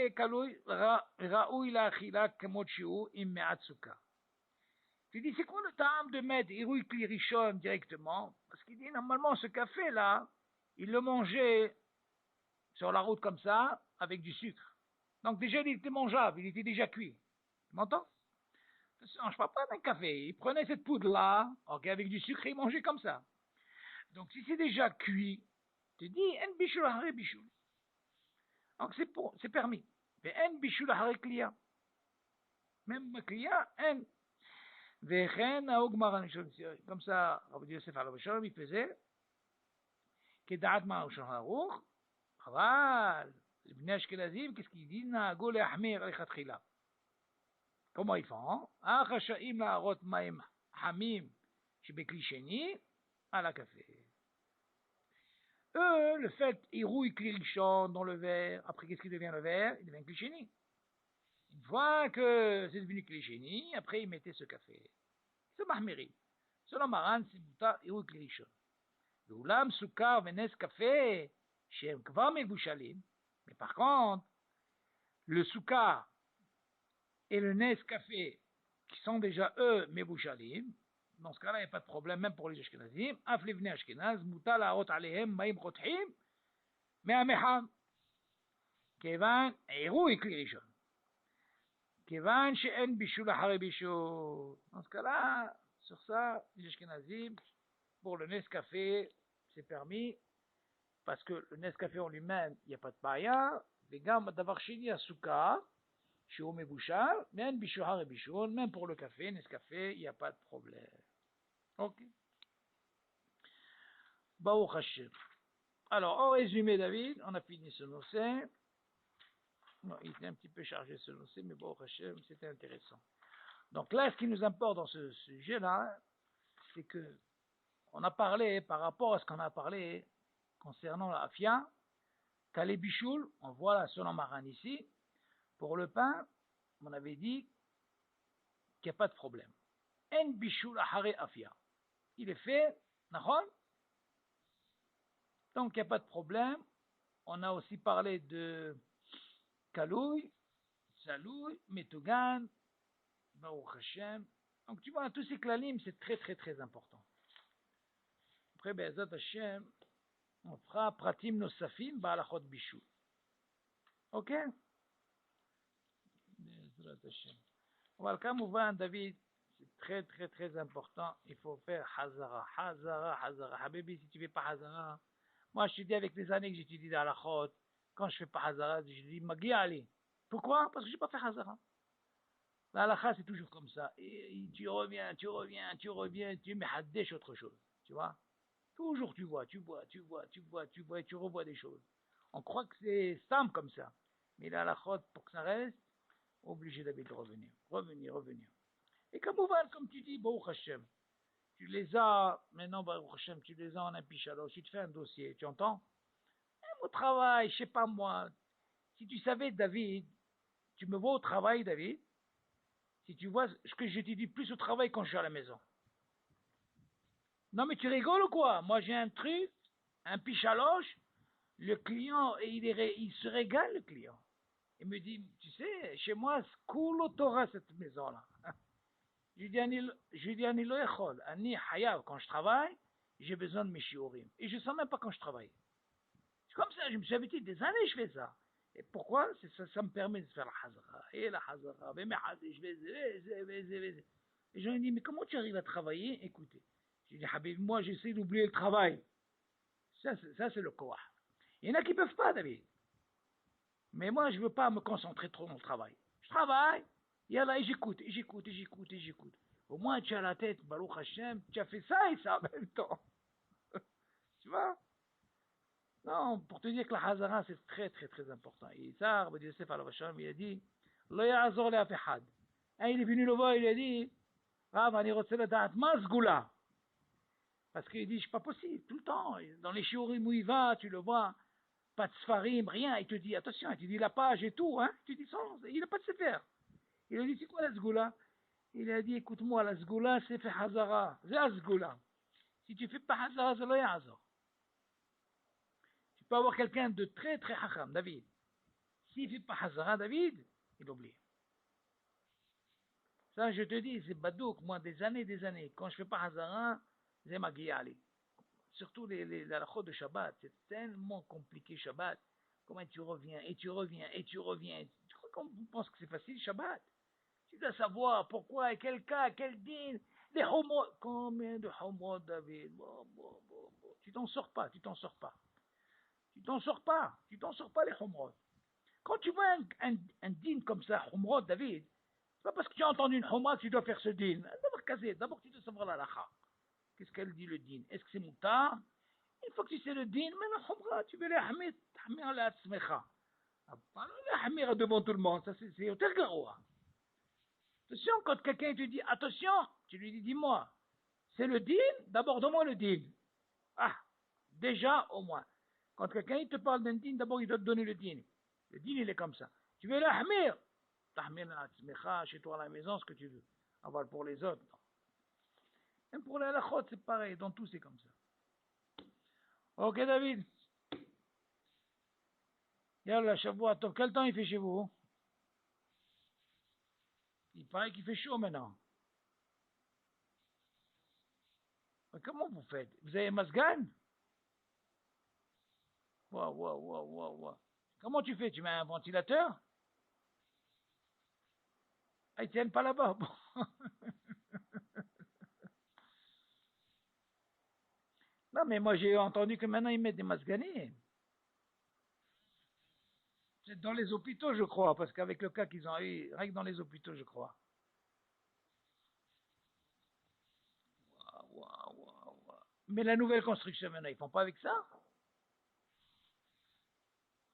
Speaker 1: ראוי לאכילה כמות שהוא עם מעט סוכר. Tu dis, c'est quoi le temps de mettre Irouy Klirishon directement? Parce qu'il dit, normalement, ce café-là, il le mangeait sur la route comme ça, avec du sucre. Donc déjà, il était mangeable, il était déjà cuit. Tu m'entends? Ça ne mange pas d'un café. Il prenait cette poudre-là, okay, avec du sucre, et il mangeait comme ça. Donc si c'est déjà cuit, tu dis, en bichoul hare bichoul. Donc c'est permis. Mais en bichoul hare kliya. Même kliya, en. Comme ça, Rabbi Yosef Alav Shalom, il faisait, כדעת מרן שולחן ערוך, אבל לבני אשכנזים, qu'est-ce qu'ils disent? נהגו להחמיר לכתחילה. Comment ils font? אך רשאים להראות מים חמים שבכלי שני על הקפה. Eux, le fait, ils rouillent Klirishon dans le verre. Après, qu'est-ce qui devient le verre? Il devient Klisheni. Une fois que c'est devenu Klisheni, après, ils mettaient ce café. C'est Mahmeri. Selon Maran, c'est Mouta, ils rouillent Klirishon. L'oulam, Soukar, Vénès, café, Shem, Kvam et Bouchalim. Mais par contre, le Soukar et le Nes café, qui sont déjà eux, Mebouchalim, dans ce cas-là, il n'y a pas de problème, même pour les Ashkenazim. Af livnei Ashkenaz, mutal ha'arot alehem, ma'im rotchim, me'amecham. Kevan, Eirou et Klirishon. Kevan she'en bishul achare bishul. Dans ce cas-là, sur ça, les Ashkenazim, pour le Nescafé, c'est permis, parce que le Nescafé en lui-même, il n'y a pas de baya. Les gars, d'avoir sheni asuka, shi'o mebouchal, mais en bishul achare bishul, même pour le café, Nescafé, il n'y a pas de problème. Ok. Baruch Hashem. Alors, en résumé, David, on a fini ce noce. Non, il était un petit peu chargé ce noce, mais Baruch Hashem, c'était intéressant. Donc là, ce qui nous importe dans ce sujet-là, c'est que on a parlé, par rapport à ce qu'on a parlé concernant la afia, Kalé Bichoul, on voit la selon Maran ici, pour le pain, on avait dit qu'il n'y a pas de problème. En Bichoul Ahare Afia. Il est fait, Nahon. Donc il n'y a pas de problème. On a aussi parlé de Kalouy, Salouy, Metogan, Baruch Hashem. Donc tu vois, tous ces klalim, c'est très très très important. Après, Be'ezat Hashem, on fera Pratim Nosafim, Ba'alachot Bishou. Ok? Be'ezat Hashem. Voilà, comme on voit, David, c'est très très très important. Il faut faire Hazara, Hazara, Hazara. Habibi, si tu ne fais pas Hazara, moi je te dis avec les années que j'étudie dans la Chod, quand je ne fais pas Hazara, je dis Magi Ali. Pourquoi? Parce que je n'ai pas fait Hazara. La halakha, c'est toujours comme ça. Et tu reviens, tu mets haddesh autre chose. Tu vois? Toujours tu bois, et tu revois des choses. On croit que c'est simple comme ça. Mais la halakha, pour que ça reste, obligé de revenir. Et comme tu dis, Baruch Hashem, tu les as, maintenant Baruch Hashem, tu les as en un pichalo, si tu fais un dossier, tu entends? Même au travail, je sais pas moi, si tu savais, David, tu me vois au travail, David, si tu vois ce que je te dis plus au travail quand je suis à la maison. Non mais tu rigoles ou quoi? Moi j'ai un truc, un pichaloche, le client, il se régale le client. Il me dit, tu sais, chez moi, c'est cool au Torah cette maison-là. Je lui dis, Ani lo echol, Ani hayav, quand je travaille, j'ai besoin de mes shiurim. Et je ne sens même pas quand je travaille. C'est comme ça, je me suis habitué, des années je fais ça. Et pourquoi? Ça me permet de faire la hazara. Et la hazara, mais je vais. Et je lui dis, mais comment tu arrives à travailler? Écoutez. Je lui dis, Habib, moi j'essaie d'oublier le travail. Ça c'est le koah. Il y en a qui ne peuvent pas, David. Mais moi, je ne veux pas me concentrer trop dans le travail. Je travaille, et là, j'écoute. Au moins, tu as la tête, Baruch Hashem, tu as fait ça et ça en même temps. Tu vois? Non, pour te dire que la Hazara, c'est très, très, très important. Et ça, Rabbi Yosef al-Vasham, il a dit, Lo ya'azor le afehad. Il est venu le voir, il a dit, Rav, ani rotse ledat, ma zgoula. Parce qu'il dit, c'est pas possible, tout le temps. Dans les shiurim où il va, tu le vois, pas de sfarim, rien. Il te dit, attention, il te dit la page et tout, hein. Tu dis, il n'a pas de sefer. Il a dit, c'est quoi la zgoula? Il a dit, écoute-moi, la zgoula, c'est fait hazara. C'est la zgoula. Si tu fais pas hazara, c'est lo ya'azor. Tu peux avoir quelqu'un de très très hacham, David. S'il ne fait pas hazara, David, il oublie. Ça, je te dis, c'est badouk, moi, des années. Quand je ne fais pas hazara, c'est ma guiali. Surtout les halachot de Shabbat. C'est tellement compliqué, Shabbat. Comment tu reviens. Tu crois qu'on pense que c'est facile, Shabbat? Tu dois savoir pourquoi, quel cas, quel din. Les homos. Combien de homos, David? Bon. Tu t'en sors pas. Tu t'en sors pas, les homos. Quand tu vois un din comme ça, homos, David, c'est pas parce que tu as entendu une homa que tu dois faire ce din. D'abord, tu dois savoir la lacha. Qu'est-ce qu'elle dit le din? Est-ce que c'est moutar? Une fois que tu sais le din, maintenant, homra, tu veux les hamir la tzmecha. Pas les hamir devant tout le monde, ça c'est autre garoua. Attention, quand quelqu'un te dit attention, tu lui dis, dis-moi, c'est le din, d'abord donne-moi le din. Ah, déjà au moins. Quand quelqu'un te parle d'un din, d'abord il doit te donner le din. Le din il est comme ça. Tu veux l'ahmir, t'ahmir la tzmecha, chez toi à la maison, ce que tu veux. Avoir pour les autres, non. Même pour la halachot, c'est pareil, dans tout c'est comme ça. Ok David. Yallah, Shavua Tov. Quel temps il fait chez vous? Il paraît qu'il fait chaud maintenant. Mais comment vous faites? Vous avez masgan? Wow. Comment tu fais? Tu mets un ventilateur? Ah, ils tiennent pas là-bas. Bon. Non, mais moi j'ai entendu que maintenant ils mettent des masganés. C'est dans les hôpitaux, je crois, parce qu'avec le cas qu'ils ont eu, rien que dans les hôpitaux, je crois. Waouh, waouh, waouh, waouh. Mais la nouvelle construction maintenant, ils font pas avec ça?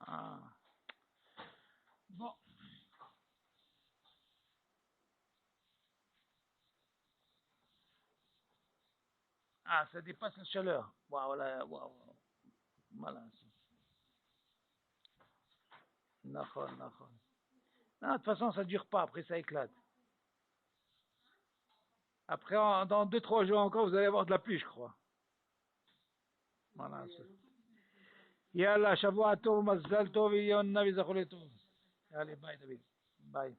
Speaker 1: Ah. Bon. Ah, ça dépasse la chaleur. Waouh, là, waouh, waouh. Malin, ça. Nahon, nahon. Non, de toute façon, ça dure pas, après ça éclate. Après, dans 2, 3 jours encore, vous allez avoir de la pluie, je crois. Voilà. Yallah, Shavua Tov, Mazdal Tov, Yon Navi Zachole Tov. Allez, bye, David. Bye.